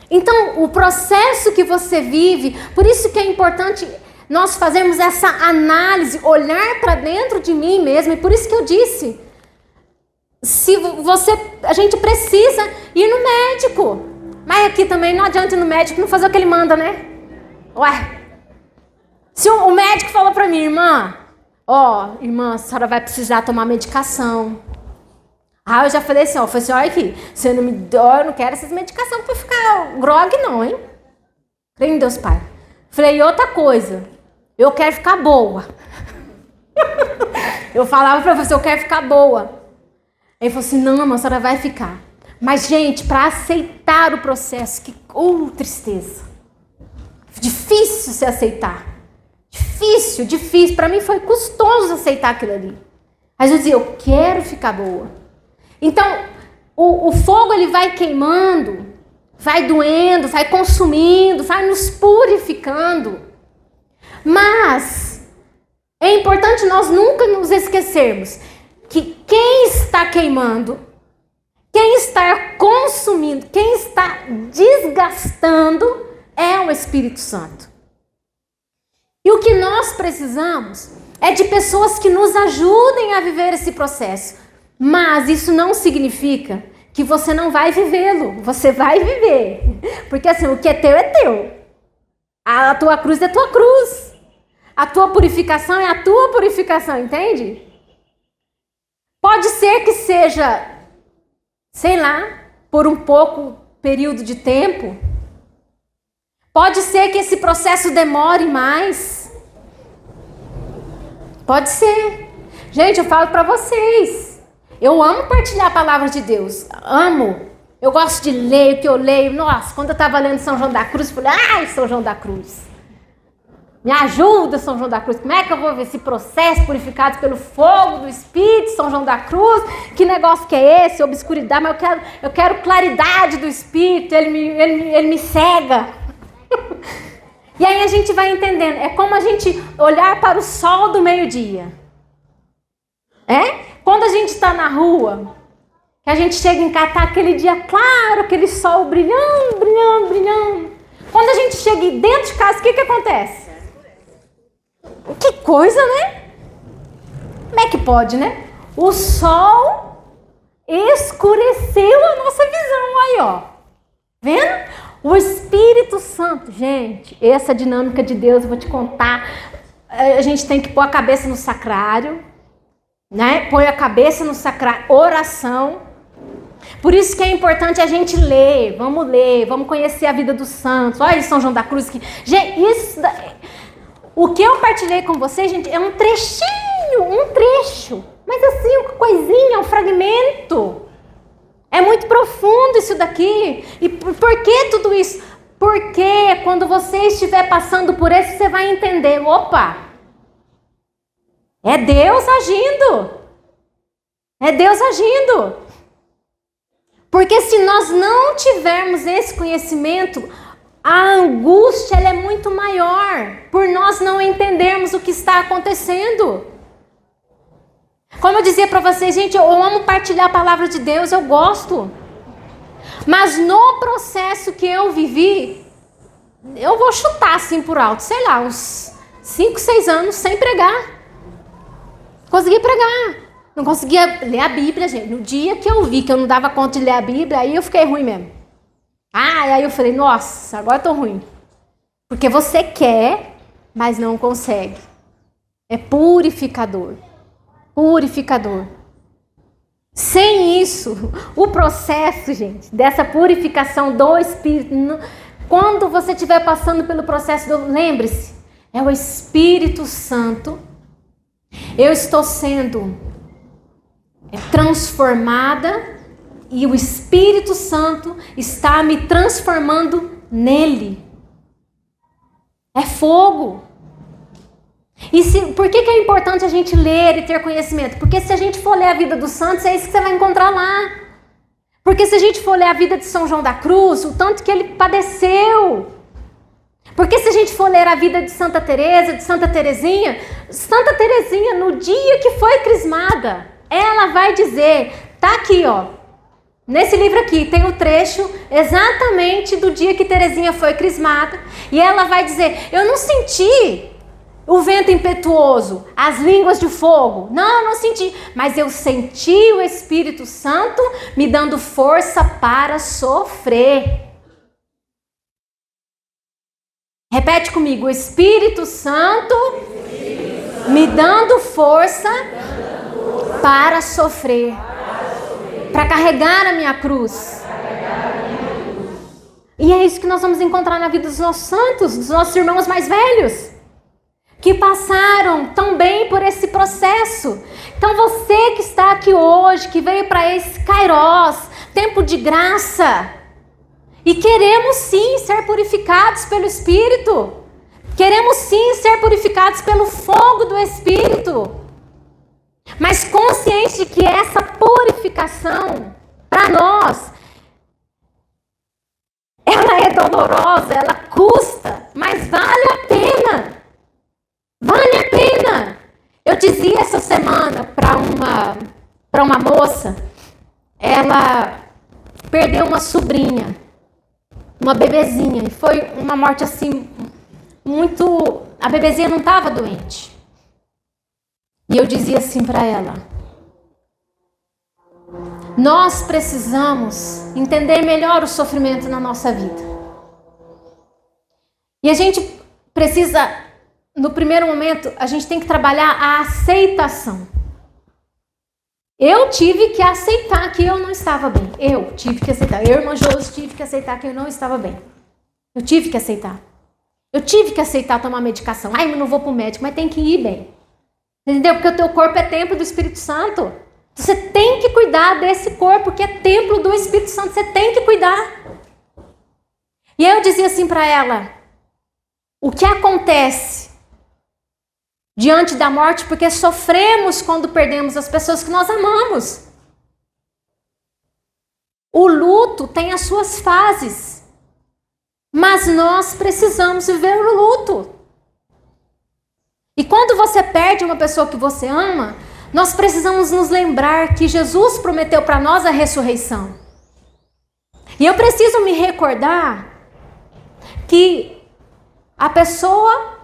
Então, o processo que você vive, por isso que é importante nós fazermos essa análise, olhar para dentro de mim mesmo, e por isso que eu disse, a gente precisa ir no médico. Mas aqui também não adianta ir no médico não fazer o que ele manda, né? Ué, se o médico falou pra mim, irmã, irmã, a senhora vai precisar tomar medicação. Ah, eu já falei assim, olha aqui, você não me dá, eu não quero essas medicações pra ficar grog não, hein? Creio em Deus Pai. Falei, e outra coisa, eu quero ficar boa. Eu falava pra você, eu quero ficar boa. Ele falou assim, não, irmã, a senhora vai ficar. Mas, gente, para aceitar o processo, que tristeza. Difícil se aceitar. Difícil. Para mim foi custoso aceitar aquilo ali. Mas eu dizia, eu quero ficar boa. Então, o fogo ele vai queimando, vai doendo, vai consumindo, vai nos purificando. Mas é importante nós nunca nos esquecermos que quem está queimando, quem está consumindo, quem está desgastando é o Espírito Santo. E o que nós precisamos é de pessoas que nos ajudem a viver esse processo. Mas isso não significa que você não vai vivê-lo. Você vai viver. Porque assim, o que é teu é teu. A tua cruz é a tua cruz. A tua purificação é a tua purificação, entende? Pode ser que seja, sei lá, por um pouco período de tempo. Pode ser que esse processo demore mais. Pode ser. Gente, eu falo para vocês. Eu amo partilhar a palavra de Deus. Amo. Eu gosto de ler o que eu leio. Nossa, quando eu estava lendo São João da Cruz, eu falei, São João da Cruz. Me ajuda, São João da Cruz. Como é que eu vou ver esse processo purificado pelo fogo do Espírito, São João da Cruz? Que negócio que é esse? Obscuridade, mas eu quero claridade do Espírito. Ele me cega. E aí a gente vai entendendo. É como a gente olhar para o sol do meio-dia. Quando a gente está na rua, que a gente chega em casa, tá aquele dia claro, aquele sol brilhando, brilhando, brilhando. Quando a gente chega dentro de casa, o que acontece? Que coisa, né? Como é que pode, né? O sol escureceu a nossa visão. Aí, ó. Vendo? O Espírito Santo. Gente, essa dinâmica de Deus, eu vou te contar. A gente tem que pôr a cabeça no sacrário, né? Põe a cabeça no sacrário. Oração. Por isso que é importante a gente ler. Vamos conhecer a vida dos santos. Olha São João da Cruz. Gente, isso... O que eu partilhei com vocês, gente, é um trechinho, um trecho. Mas assim, uma coisinha, um fragmento. É muito profundo isso daqui. E por que tudo isso? Porque quando você estiver passando por isso, você vai entender. Opa! É Deus agindo. É Deus agindo. Porque se nós não tivermos esse conhecimento, a angústia ela é muito maior por nós não entendermos o que está acontecendo. Como eu dizia para vocês, gente, eu amo partilhar a palavra de Deus, eu gosto. Mas no processo que eu vivi, eu vou chutar assim por alto, sei lá, uns 5, 6 anos sem pregar. Consegui pregar. Não conseguia ler a Bíblia, gente. No dia que eu vi que eu não dava conta de ler a Bíblia, aí eu fiquei ruim mesmo. Aí eu falei, nossa, agora eu tô ruim. Porque você quer, mas não consegue. É purificador. Purificador. Sem isso, o processo, gente, dessa purificação do Espírito, quando você estiver passando pelo processo, lembre-se, é o Espírito Santo. Eu estou sendo transformada e o Espírito Santo está me transformando nele. É fogo. E por que é importante a gente ler e ter conhecimento? Porque se a gente for ler a vida dos santos, é isso que você vai encontrar lá. Porque se a gente for ler a vida de São João da Cruz, o tanto que ele padeceu. Porque se a gente for ler a vida de Santa Teresa, de Santa Teresinha, no dia que foi crismada, ela vai dizer, tá aqui, ó, nesse livro aqui, tem um trecho exatamente do dia que Teresinha foi crismada, e ela vai dizer, eu não senti o vento impetuoso, as línguas de fogo, não, eu não senti, mas eu senti o Espírito Santo me dando força para sofrer. Repete comigo, o Espírito Santo me dando força para sofrer, para carregar a minha cruz. E é isso que nós vamos encontrar na vida dos nossos santos, dos nossos irmãos mais velhos, que passaram também por esse processo. Então você que está aqui hoje, que veio para esse Kairós, tempo de graça, e queremos sim ser purificados pelo Espírito, queremos sim ser purificados pelo fogo do Espírito, mas consciente de que essa purificação, para nós, ela é dolorosa, ela custa, mas vale a pena. Vale a pena. Eu dizia essa semana para uma moça, ela perdeu uma sobrinha, uma bebezinha, e foi uma morte assim, muito... A bebezinha não estava doente. E eu dizia assim para ela, nós precisamos entender melhor o sofrimento na nossa vida. E a gente precisa, no primeiro momento, a gente tem que trabalhar a aceitação. Eu tive que aceitar que eu não estava bem. Eu tive que aceitar. Eu, irmã Josi, tive que aceitar que eu não estava bem. Eu tive que aceitar. Eu tive que aceitar tomar medicação. Ai, eu não vou para o médico, mas tem que ir bem. Entendeu? Porque o teu corpo é templo do Espírito Santo. Você tem que cuidar desse corpo que é templo do Espírito Santo. Você tem que cuidar. E eu dizia assim para ela, o que acontece diante da morte, porque sofremos quando perdemos as pessoas que nós amamos. O luto tem as suas fases, mas nós precisamos viver o luto. E quando você perde uma pessoa que você ama, nós precisamos nos lembrar que Jesus prometeu para nós a ressurreição. E eu preciso me recordar que a pessoa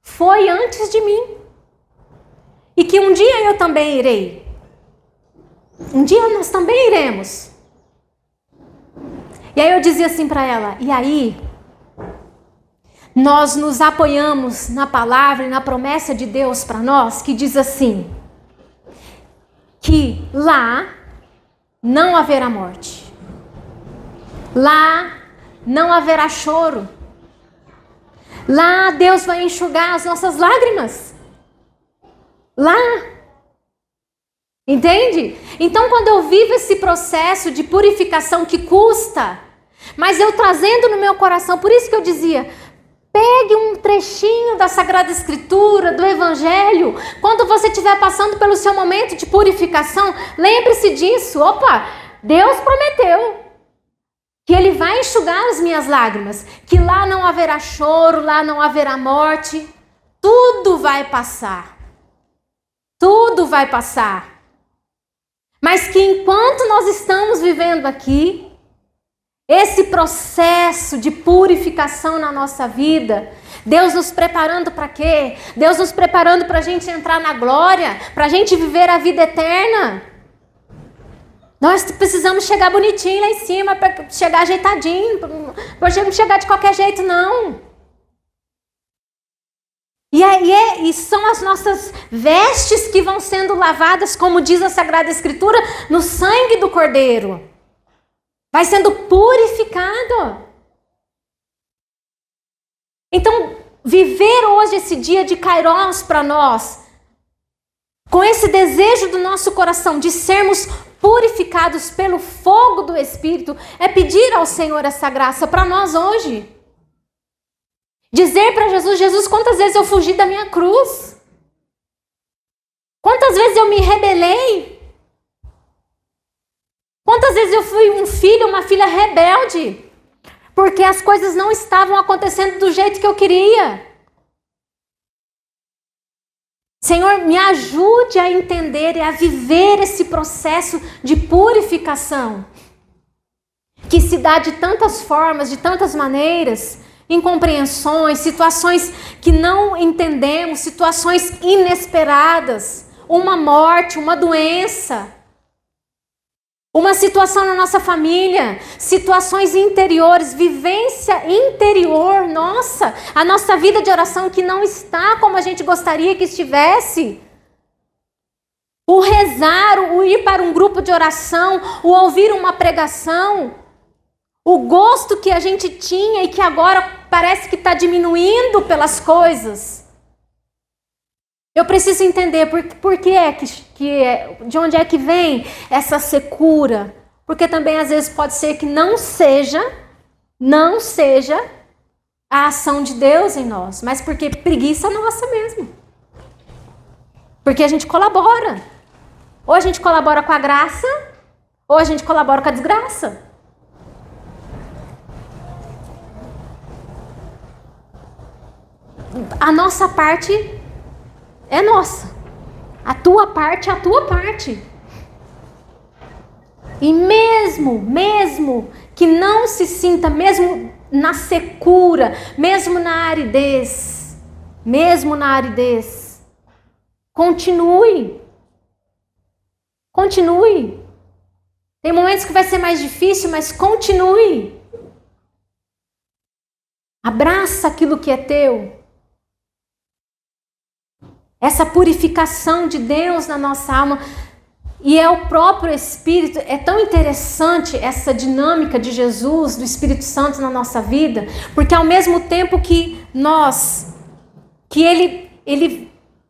foi antes de mim. E que um dia eu também irei. Um dia nós também iremos. E aí eu dizia assim para ela, e aí nós nos apoiamos na palavra e na promessa de Deus para nós, que diz assim, que lá não haverá morte. Lá não haverá choro. Lá Deus vai enxugar as nossas lágrimas. Lá. Entende? Então, quando eu vivo esse processo de purificação que custa, mas eu trazendo no meu coração, por isso que eu dizia, pegue um trechinho da Sagrada Escritura, do Evangelho, quando você estiver passando pelo seu momento de purificação, lembre-se disso. Opa, Deus prometeu que Ele vai enxugar as minhas lágrimas, que lá não haverá choro, lá não haverá morte, tudo vai passar. Tudo vai passar. Mas que enquanto nós estamos vivendo aqui, esse processo de purificação na nossa vida, Deus nos preparando para quê? Deus nos preparando para a gente entrar na glória, para a gente viver a vida eterna. Nós precisamos chegar bonitinho lá em cima, para chegar ajeitadinho, para não chegar de qualquer jeito, não. E são as nossas vestes que vão sendo lavadas, como diz a Sagrada Escritura, no sangue do Cordeiro. Vai sendo purificado. Então, viver hoje esse dia de Kairos para nós, com esse desejo do nosso coração de sermos purificados pelo fogo do Espírito, é pedir ao Senhor essa graça para nós hoje. Dizer para Jesus, Jesus, quantas vezes eu fugi da minha cruz? Quantas vezes eu me rebelei? Quantas vezes eu fui um filho, uma filha rebelde? Porque as coisas não estavam acontecendo do jeito que eu queria. Senhor, me ajude a entender e a viver esse processo de purificação, que se dá de tantas formas, de tantas maneiras, incompreensões, situações que não entendemos, situações inesperadas, uma morte, uma doença, uma situação na nossa família, situações interiores, vivência interior, nossa, a nossa vida de oração que não está como a gente gostaria que estivesse. O rezar, o ir para um grupo de oração, o ouvir uma pregação, o gosto que a gente tinha e que agora parece que está diminuindo pelas coisas. Eu preciso entender por que é de onde é que vem essa secura. Porque também às vezes pode ser que não seja a ação de Deus em nós, mas porque preguiça nossa mesmo. Porque a gente colabora. Ou a gente colabora com a graça, ou a gente colabora com a desgraça. A nossa parte é nossa. A tua parte é a tua parte. E mesmo que não se sinta, mesmo na secura, mesmo na aridez, continue. Tem momentos que vai ser mais difícil, mas continue. Abraça aquilo que é teu. Essa purificação de Deus na nossa alma. E é o próprio Espírito. É tão interessante essa dinâmica de Jesus, do Espírito Santo na nossa vida. Porque ao mesmo tempo que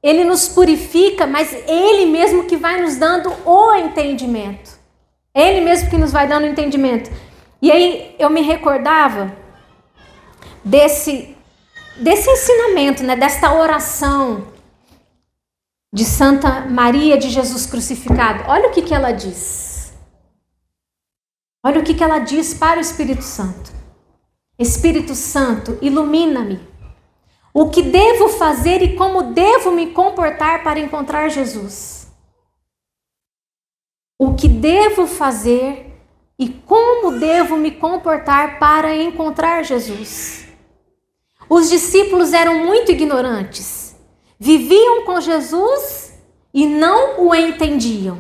Ele nos purifica, mas Ele mesmo que vai nos dando o entendimento. Ele mesmo que nos vai dando o entendimento. E aí eu me recordava desse ensinamento, né, desta oração de Santa Maria de Jesus crucificado. Olha o que ela diz. Olha o que ela diz para o Espírito Santo. Espírito Santo, ilumina-me. O que devo fazer e como devo me comportar para encontrar Jesus? O que devo fazer e como devo me comportar para encontrar Jesus? Os discípulos eram muito ignorantes. Viviam com Jesus e não o entendiam.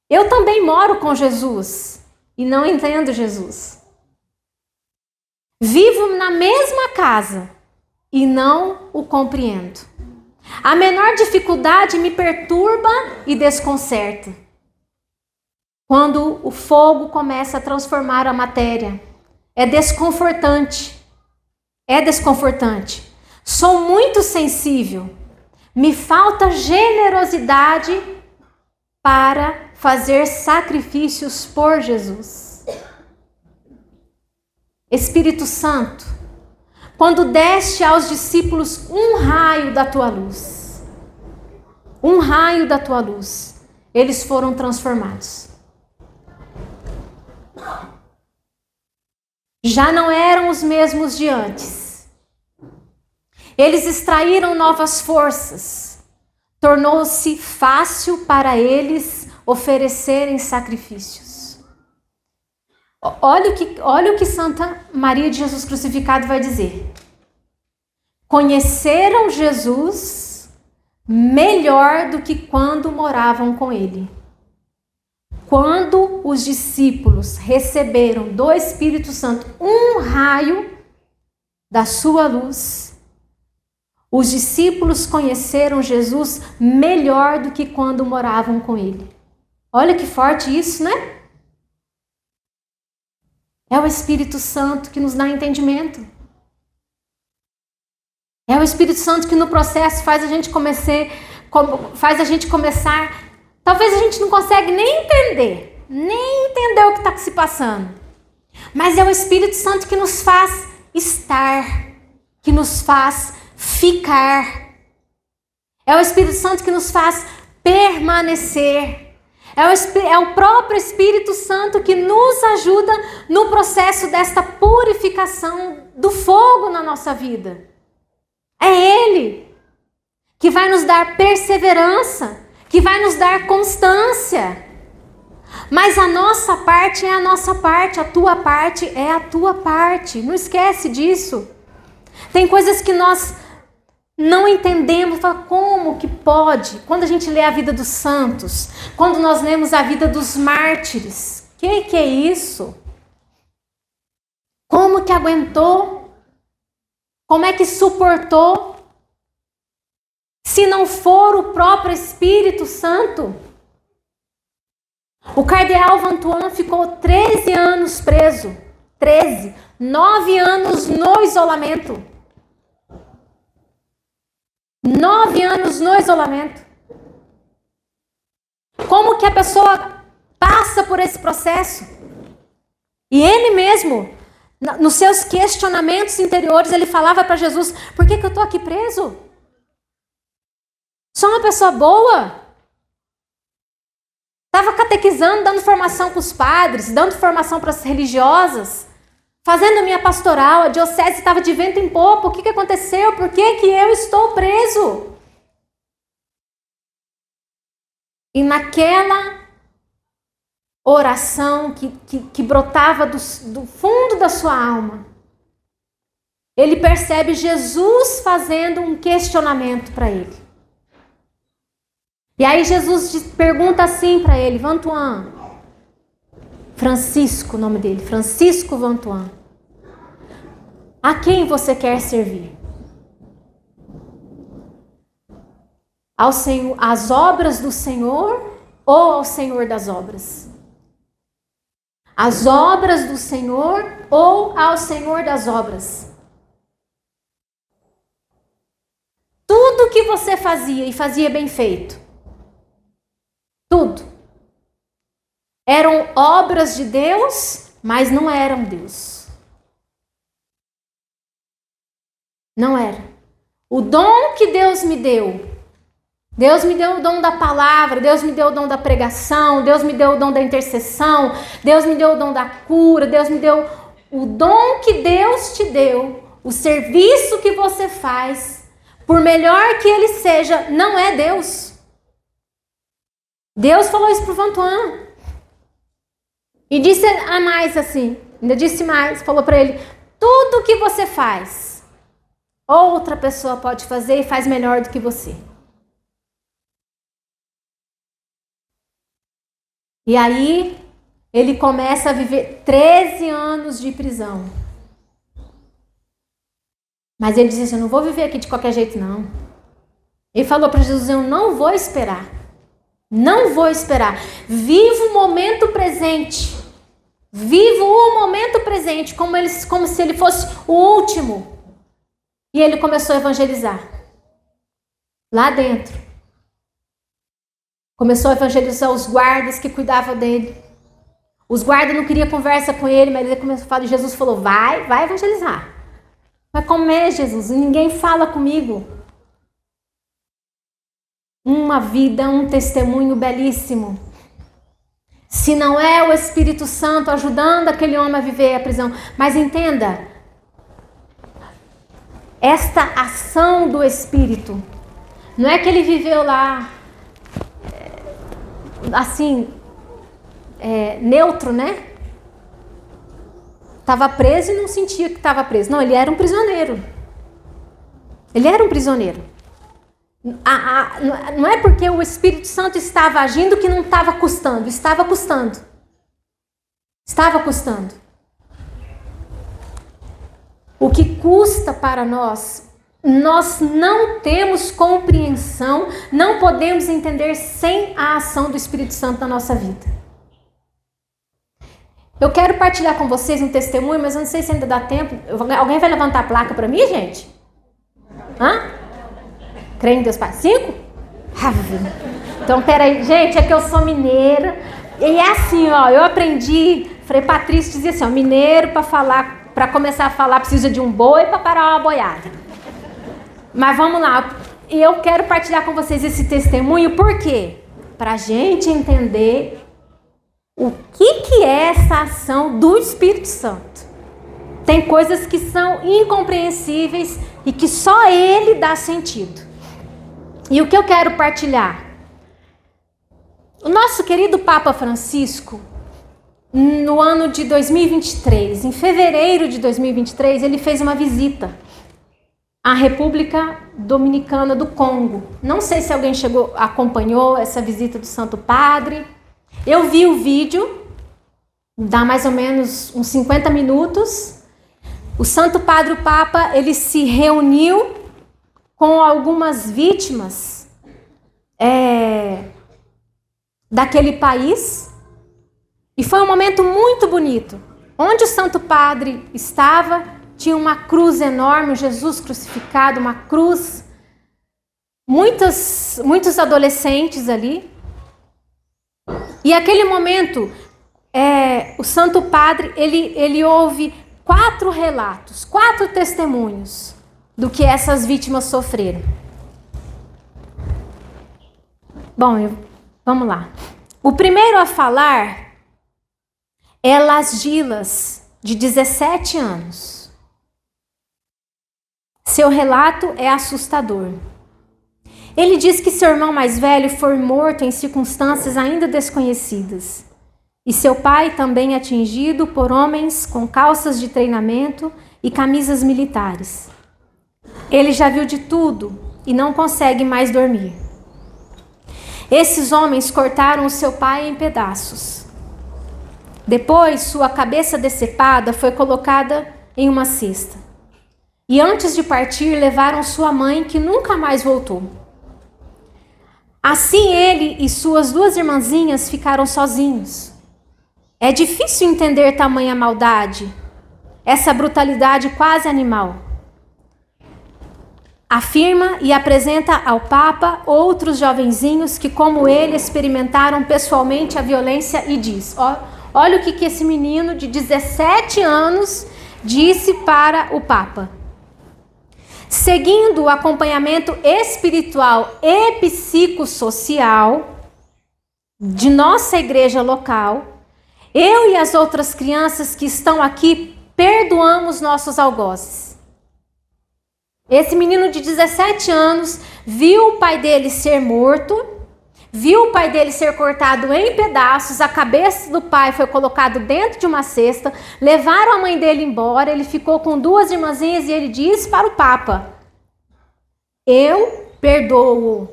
Eu também moro com Jesus e não entendo Jesus. Vivo na mesma casa e não o compreendo. A menor dificuldade me perturba e desconcerta. Quando o fogo começa a transformar a matéria, é desconfortante. É desconfortante. Sou muito sensível. Me falta generosidade para fazer sacrifícios por Jesus. Espírito Santo, quando deste aos discípulos um raio da tua luz, eles foram transformados. Já não eram os mesmos de antes. Eles extraíram novas forças. Tornou-se fácil para eles oferecerem sacrifícios. Olha o que Santa Maria de Jesus crucificado vai dizer. Conheceram Jesus melhor do que quando moravam com ele. Quando os discípulos receberam do Espírito Santo um raio da sua luz, os discípulos conheceram Jesus melhor do que quando moravam com ele. Olha que forte isso, né? É o Espírito Santo que nos dá entendimento. É o Espírito Santo que no processo faz a gente começar. Talvez a gente não consegue nem entender o que está se passando. Mas é o Espírito Santo que nos faz estar, que nos faz ficar. É o Espírito Santo que nos faz permanecer. É o próprio Espírito Santo que nos ajuda no processo desta purificação do fogo na nossa vida. É Ele que vai nos dar perseverança, que vai nos dar constância. Mas a nossa parte é a nossa parte, a tua parte é a tua parte. Não esquece disso. Tem coisas que nós não entendemos, fala, como que pode? Quando a gente lê a vida dos santos, quando nós lemos a vida dos mártires, que é isso? Como que aguentou? Como é que suportou? Se não for o próprio Espírito Santo. O cardeal Vantuan ficou 13 anos preso. 9 anos no isolamento. 9 anos no isolamento. Como que a pessoa passa por esse processo? E ele mesmo, nos seus questionamentos interiores, ele falava para Jesus, por que eu estou aqui preso? Sou uma pessoa boa. Estava catequizando, dando formação para os padres, dando formação para as religiosas, fazendo minha pastoral, a diocese estava de vento em popa. O que aconteceu? Por que eu estou preso? E naquela oração que brotava do fundo da sua alma, ele percebe Jesus fazendo um questionamento para ele. E aí Jesus pergunta assim para ele, Vantuan, Francisco, o nome dele, Francisco Vantuan, a quem você quer servir? Ao Senhor, às obras do Senhor ou ao Senhor das obras? As obras do Senhor ou ao Senhor das obras? Tudo que você fazia e fazia bem feito, tudo, eram obras de Deus, mas não eram Deus. Não era. O dom que Deus me deu Deus me deu o dom da palavra, Deus me deu o dom da pregação, Deus me deu o dom da intercessão, Deus me deu o dom da cura, Deus me deu o dom que Deus te deu, o serviço que você faz, por melhor que ele seja, não é Deus. Deus falou isso para o Vantuan. E disse a mais assim, ainda disse mais, falou para ele, tudo que você faz, outra pessoa pode fazer e faz melhor do que você. E aí, ele começa a viver 13 anos de prisão. Mas ele disse assim, eu não vou viver aqui de qualquer jeito, não. Ele falou para Jesus, eu não vou esperar. Não vou esperar. Viva o momento presente. Viva o momento presente, como se ele fosse o último. E ele começou a evangelizar. Lá dentro. Começou a evangelizar os guardas que cuidavam dele. Os guardas não queriam conversa com ele, mas ele começou a falar, Jesus falou, vai evangelizar. Vai comer, Jesus, ninguém fala comigo. Uma vida, um testemunho belíssimo. Se não é o Espírito Santo ajudando aquele homem a viver a prisão. Mas entenda, esta ação do Espírito, não é que ele viveu lá assim, neutro, né? Estava preso e não sentia que estava preso. Não, ele era um prisioneiro. Ele era um prisioneiro. Não é porque o Espírito Santo estava agindo que não estava custando. Estava custando. Estava custando. O que custa para nós, nós não temos compreensão, não podemos entender sem a ação do Espírito Santo na nossa vida. Eu quero partilhar com vocês um testemunho, mas eu não sei se ainda dá tempo. Alguém vai levantar a placa para mim, gente? Hã? Crê em Deus Pai. 5? Então, peraí. Gente, é que eu sou mineira. E é assim, ó, eu aprendi. Frei Patrício dizia assim, ó, mineiro para começar a falar precisa de um boi para parar uma boiada. Mas vamos lá. E eu quero partilhar com vocês esse testemunho, por quê? Para a gente entender o que é essa ação do Espírito Santo. Tem coisas que são incompreensíveis e que só Ele dá sentido. E o que eu quero partilhar? O nosso querido Papa Francisco, no ano de 2023, em fevereiro de 2023, ele fez uma visita à República Dominicana do Congo. Não sei se alguém acompanhou essa visita do Santo Padre. Eu vi o vídeo, dá mais ou menos uns 50 minutos. O Santo Padre, o Papa, ele se reuniu com algumas vítimas daquele país. E foi um momento muito bonito. Onde o Santo Padre estava, tinha uma cruz enorme, Jesus crucificado, uma cruz. Muitos adolescentes ali. E aquele momento, o Santo Padre, ele ouve 4 relatos, 4 testemunhos do que essas vítimas sofreram. Bom, vamos lá. O primeiro a falar é Lasgilas, de 17 anos. Seu relato é assustador. Ele diz que seu irmão mais velho foi morto em circunstâncias ainda desconhecidas. E seu pai também atingido por homens com calças de treinamento e camisas militares. Ele já viu de tudo e não consegue mais dormir. Esses homens cortaram o seu pai em pedaços. Depois, sua cabeça decepada foi colocada em uma cesta. E antes de partir, levaram sua mãe, que nunca mais voltou. Assim, ele e suas 2 irmãzinhas ficaram sozinhos. É difícil entender tamanha maldade, essa brutalidade quase animal. Afirma e apresenta ao Papa outros jovenzinhos que, como ele, experimentaram pessoalmente a violência e diz: olha o que esse menino de 17 anos disse para o Papa. seguindo o acompanhamento espiritual e psicossocial de nossa igreja local, eu e as outras crianças que estão aqui perdoamos nossos algozes. Esse menino de 17 anos viu o pai dele ser morto, viu o pai dele ser cortado em pedaços, a cabeça do pai foi colocada dentro de uma cesta, levaram a mãe dele embora, ele ficou com 2 irmãzinhas e ele disse para o Papa: eu perdoo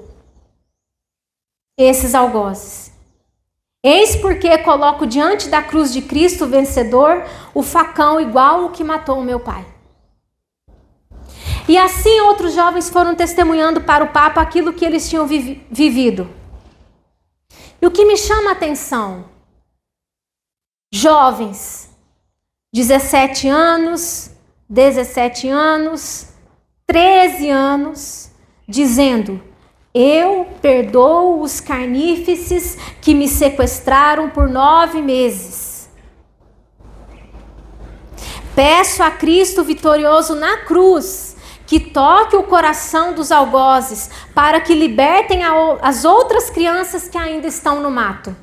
esses algozes. Eis porque coloco diante da cruz de Cristo vencedor o facão igual o que matou o meu pai. E assim outros jovens foram testemunhando para o Papa aquilo que eles tinham vivido. E o que me chama a atenção, jovens, 17 anos, 17 anos, 13 anos, dizendo: eu perdoo os carnífices que me sequestraram por 9 meses. Peço a Cristo vitorioso na cruz que toque o coração dos algozes para que libertem as outras crianças que ainda estão no mato.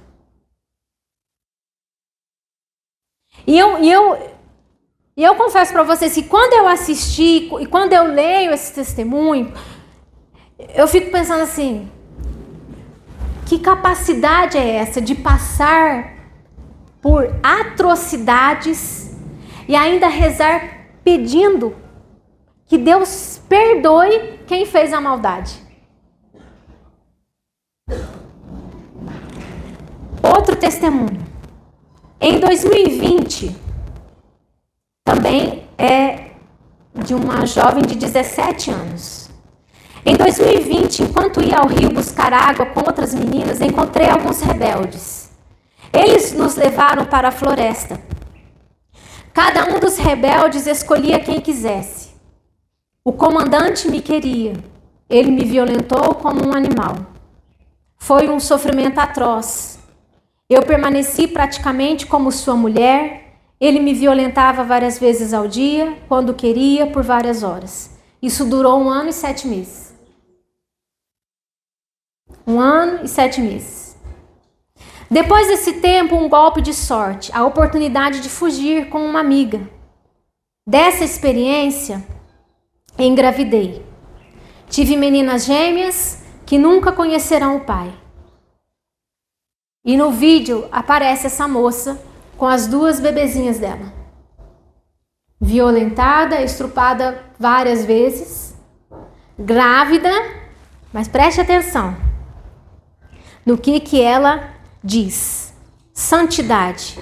E eu confesso para vocês que quando eu assisti e quando eu leio esse testemunho, eu fico pensando assim: que capacidade é essa de passar por atrocidades e ainda rezar pedindo que Deus perdoe quem fez a maldade? Outro testemunho. Em 2020, também é de uma jovem de 17 anos. Em 2020, enquanto ia ao rio buscar água com outras meninas, encontrei alguns rebeldes. Eles nos levaram para a floresta. Cada um dos rebeldes escolhia quem quisesse. O comandante me queria. Ele me violentou como um animal. Foi um sofrimento atroz. Eu permaneci praticamente como sua mulher. Ele me violentava várias vezes ao dia, quando queria, por várias horas. Isso durou 1 ano e 7 meses. 1 ano e 7 meses. Depois desse tempo, um golpe de sorte, a oportunidade de fugir com uma amiga. Dessa experiência, engravidei. Tive meninas gêmeas que nunca conhecerão o pai. E no vídeo aparece essa moça com as 2 bebezinhas dela. Violentada, estrupada várias vezes, grávida, mas preste atenção no que ela diz. Santidade.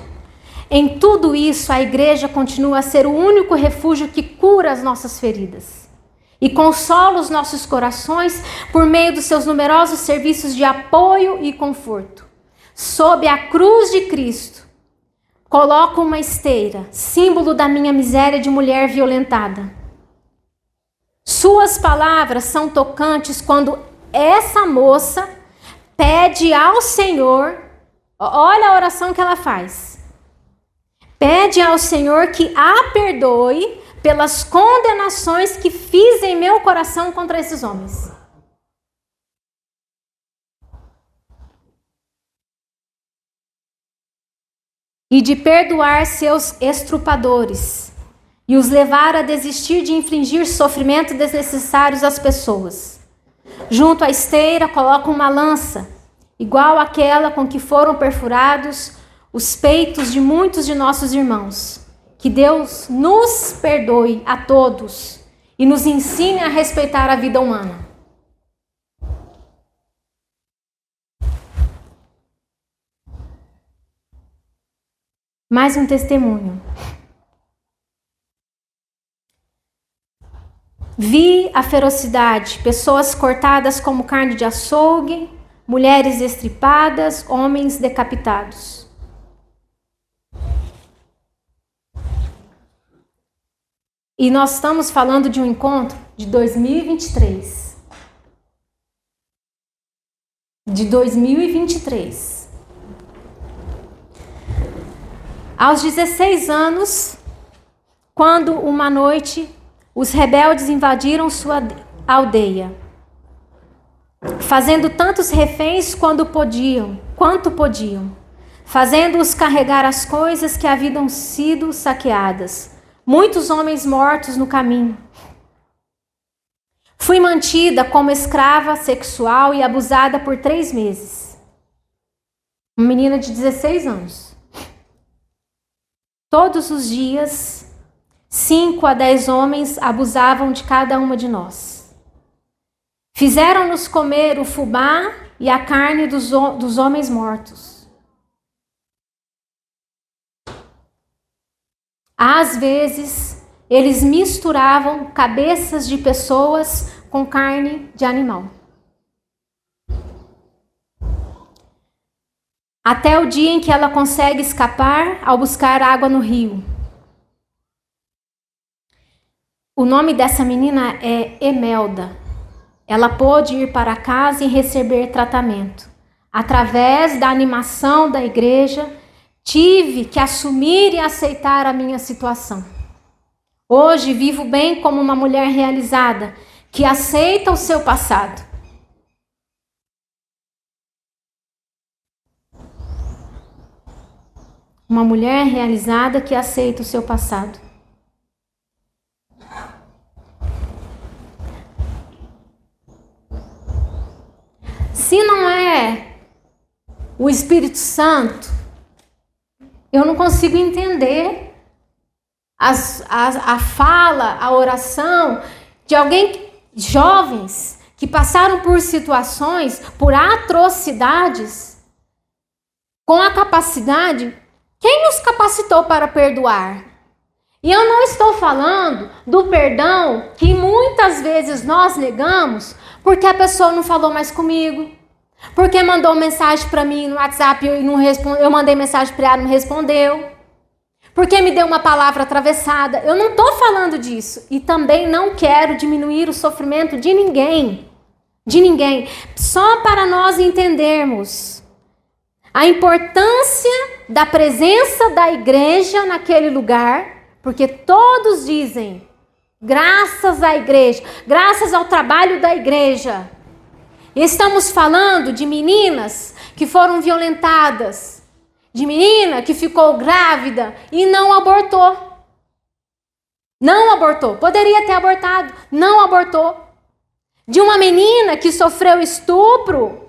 Em tudo isso, a igreja continua a ser o único refúgio que cura as nossas feridas e consola os nossos corações por meio dos seus numerosos serviços de apoio e conforto. Sob a cruz de Cristo, coloco uma esteira, símbolo da minha miséria de mulher violentada. Suas palavras são tocantes quando essa moça pede ao Senhor, olha a oração que ela faz. Pede ao Senhor que a perdoe pelas condenações que fiz em meu coração contra esses homens. E de perdoar seus estrupadores e os levar a desistir de infligir sofrimento desnecessários às pessoas. Junto à esteira coloca uma lança, igual àquela com que foram perfurados os peitos de muitos de nossos irmãos. Que Deus nos perdoe a todos e nos ensine a respeitar a vida humana. Mais um testemunho. Vi a ferocidade, pessoas cortadas como carne de açougue, mulheres estripadas, homens decapitados. E nós estamos falando de um encontro de 2023. De 2023. Aos 16 anos, quando uma noite os rebeldes invadiram sua aldeia, fazendo tantos reféns quanto podiam, fazendo-os carregar as coisas que haviam sido saqueadas. Muitos homens mortos no caminho. Fui mantida como escrava sexual e abusada por 3 meses. Uma menina de 16 anos. Todos os dias, 5 a 10 homens abusavam de cada uma de nós. Fizeram-nos comer o fubá e a carne dos homens mortos. Às vezes, eles misturavam cabeças de pessoas com carne de animal. Até o dia em que ela consegue escapar ao buscar água no rio. O nome dessa menina é Emelda. Ela pôde ir para casa e receber tratamento. Através da animação da igreja, tive que assumir e aceitar a minha situação. Hoje vivo bem como uma mulher realizada, que aceita o seu passado. Uma mulher realizada que aceita o seu passado. Se não é o Espírito Santo, eu não consigo entender a fala, a oração de alguém, jovens, que passaram por situações, por atrocidades, com a capacidade. Quem os capacitou para perdoar? E eu não estou falando do perdão que muitas vezes nós negamos porque a pessoa não falou mais comigo, porque mandou mensagem para mim no WhatsApp e não respondeu, eu mandei mensagem para ela e não respondeu, porque me deu uma palavra atravessada. Eu não estou falando disso e também não quero diminuir o sofrimento de ninguém, só para nós entendermos a importância da presença da igreja naquele lugar, porque todos dizem, graças à igreja, graças ao trabalho da igreja. Estamos falando de meninas que foram violentadas, de menina que ficou grávida e não abortou. Não abortou, poderia ter abortado, não abortou. De uma menina que sofreu estupro,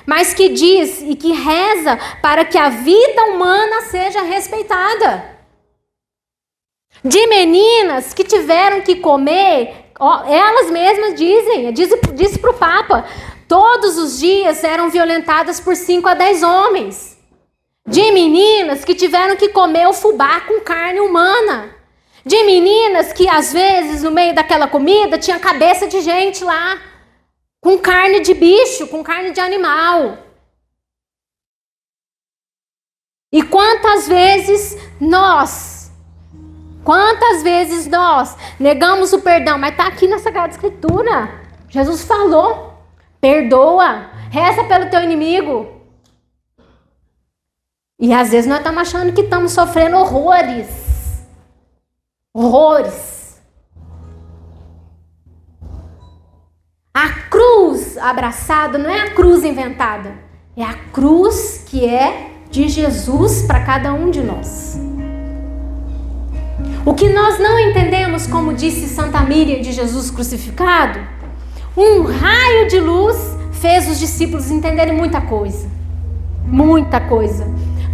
mas que diz e que reza para que a vida humana seja respeitada. De meninas que tiveram que comer, elas mesmas dizem, disse para o Papa, todos os dias eram violentadas por 5 a 10 homens. De meninas que tiveram que comer o fubá com carne humana. De meninas que às vezes no meio daquela comida tinha cabeça de gente lá. Com carne de bicho, com carne de animal. E quantas vezes nós negamos o perdão? Mas está aqui na Sagrada Escritura. Jesus falou, perdoa, reza pelo teu inimigo. E às vezes nós estamos achando que estamos sofrendo horrores. Horrores. A cruz abraçada não é a cruz inventada. É a cruz que é de Jesus para cada um de nós. O que nós não entendemos, como disse Santa Miriam de Jesus crucificado, um raio de luz fez os discípulos entenderem muita coisa. Muita coisa.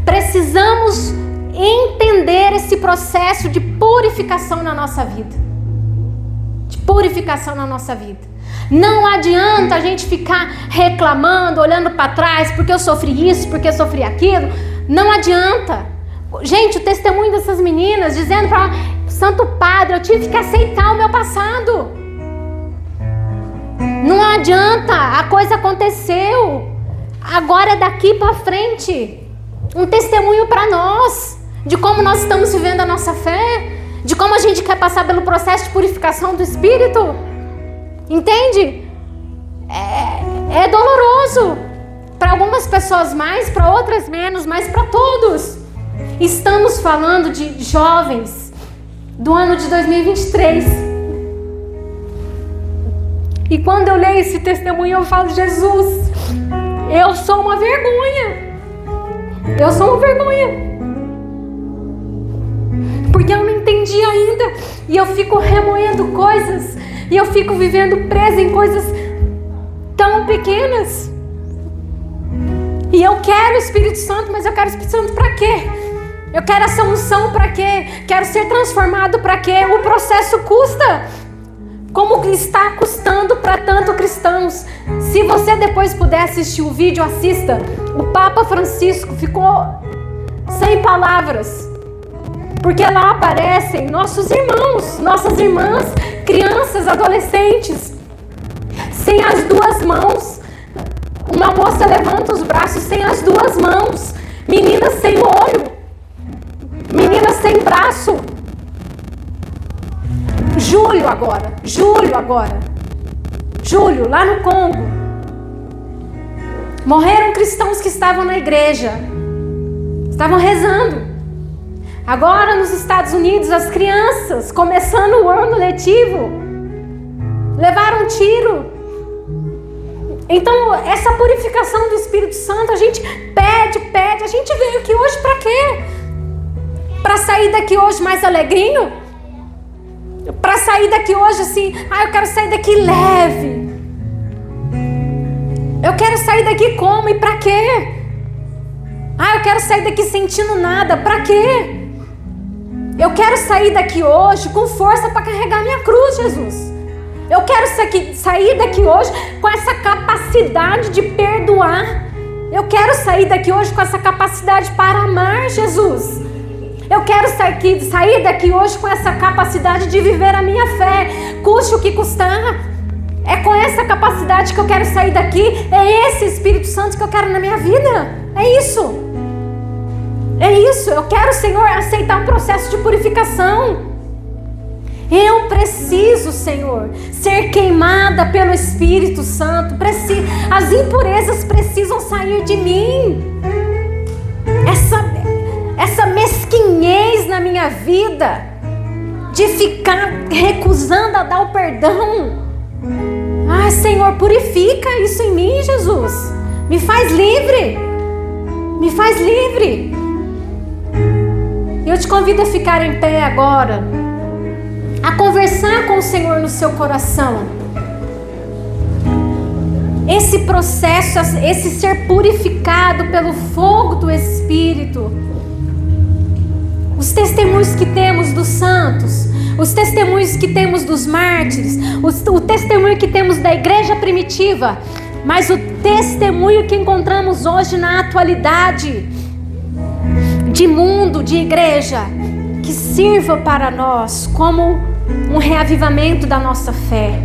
Precisamos entender esse processo de purificação na nossa vida. De purificação na nossa vida. Não adianta a gente ficar reclamando, olhando para trás, porque eu sofri isso, porque eu sofri aquilo. Não adianta. Gente, o testemunho dessas meninas dizendo para Santo Padre, eu tive que aceitar o meu passado. Não adianta, a coisa aconteceu. Agora é daqui para frente. Um testemunho para nós, de como nós estamos vivendo a nossa fé, de como a gente quer passar pelo processo de purificação do Espírito. Entende? É doloroso. Para algumas pessoas mais, para outras menos, mas para todos. Estamos falando de jovens do ano de 2023. E quando eu leio esse testemunho, eu falo: Jesus, eu sou uma vergonha. Eu sou uma vergonha. Porque eu não entendi ainda. E eu fico remoendo coisas. E eu fico vivendo presa em coisas tão pequenas. E eu quero o Espírito Santo, mas eu quero o Espírito Santo para quê? Eu quero essa unção para quê? Quero ser transformado para quê? O processo custa. Como está custando para tanto cristãos. Se você depois puder assistir o vídeo, assista. O Papa Francisco ficou sem palavras. Porque lá aparecem nossos irmãos, nossas irmãs, crianças, adolescentes, sem as duas mãos. Uma moça levanta os braços sem as duas mãos. Meninas sem olho. Meninas sem braço. Julho agora. Julho, lá no Congo. Morreram cristãos que estavam na igreja. Estavam rezando. Agora nos Estados Unidos, as crianças, começando o ano letivo, levaram um tiro. Então, essa purificação do Espírito Santo, a gente pede. A gente veio aqui hoje para quê? Para sair daqui hoje mais alegrinho? Para sair daqui hoje assim, eu quero sair daqui leve. Eu quero sair daqui como e para quê? Eu quero sair daqui sentindo nada, para quê? Eu quero sair daqui hoje com força para carregar minha cruz, Jesus. Eu quero sair daqui hoje com essa capacidade de perdoar. Eu quero sair daqui hoje com essa capacidade para amar, Jesus. Eu quero sair daqui hoje com essa capacidade de viver a minha fé, custe o que custar. É com essa capacidade que eu quero sair daqui. É esse Espírito Santo que eu quero na minha vida. É isso. Eu quero, Senhor, aceitar um processo de purificação. Eu preciso, Senhor, ser queimada pelo Espírito Santo. As impurezas precisam sair de mim. Essa mesquinhez na minha vida, de ficar recusando a dar o perdão. Senhor, purifica isso em mim, Jesus. Me faz livre. Eu te convido a ficar em pé agora, a conversar com o Senhor no seu coração. Esse processo, esse ser purificado pelo fogo do Espírito. Os testemunhos que temos dos santos, os testemunhos que temos dos mártires, o testemunho que temos da igreja primitiva, mas o testemunho que encontramos hoje na atualidade, de mundo, de igreja, que sirva para nós como um reavivamento da nossa fé.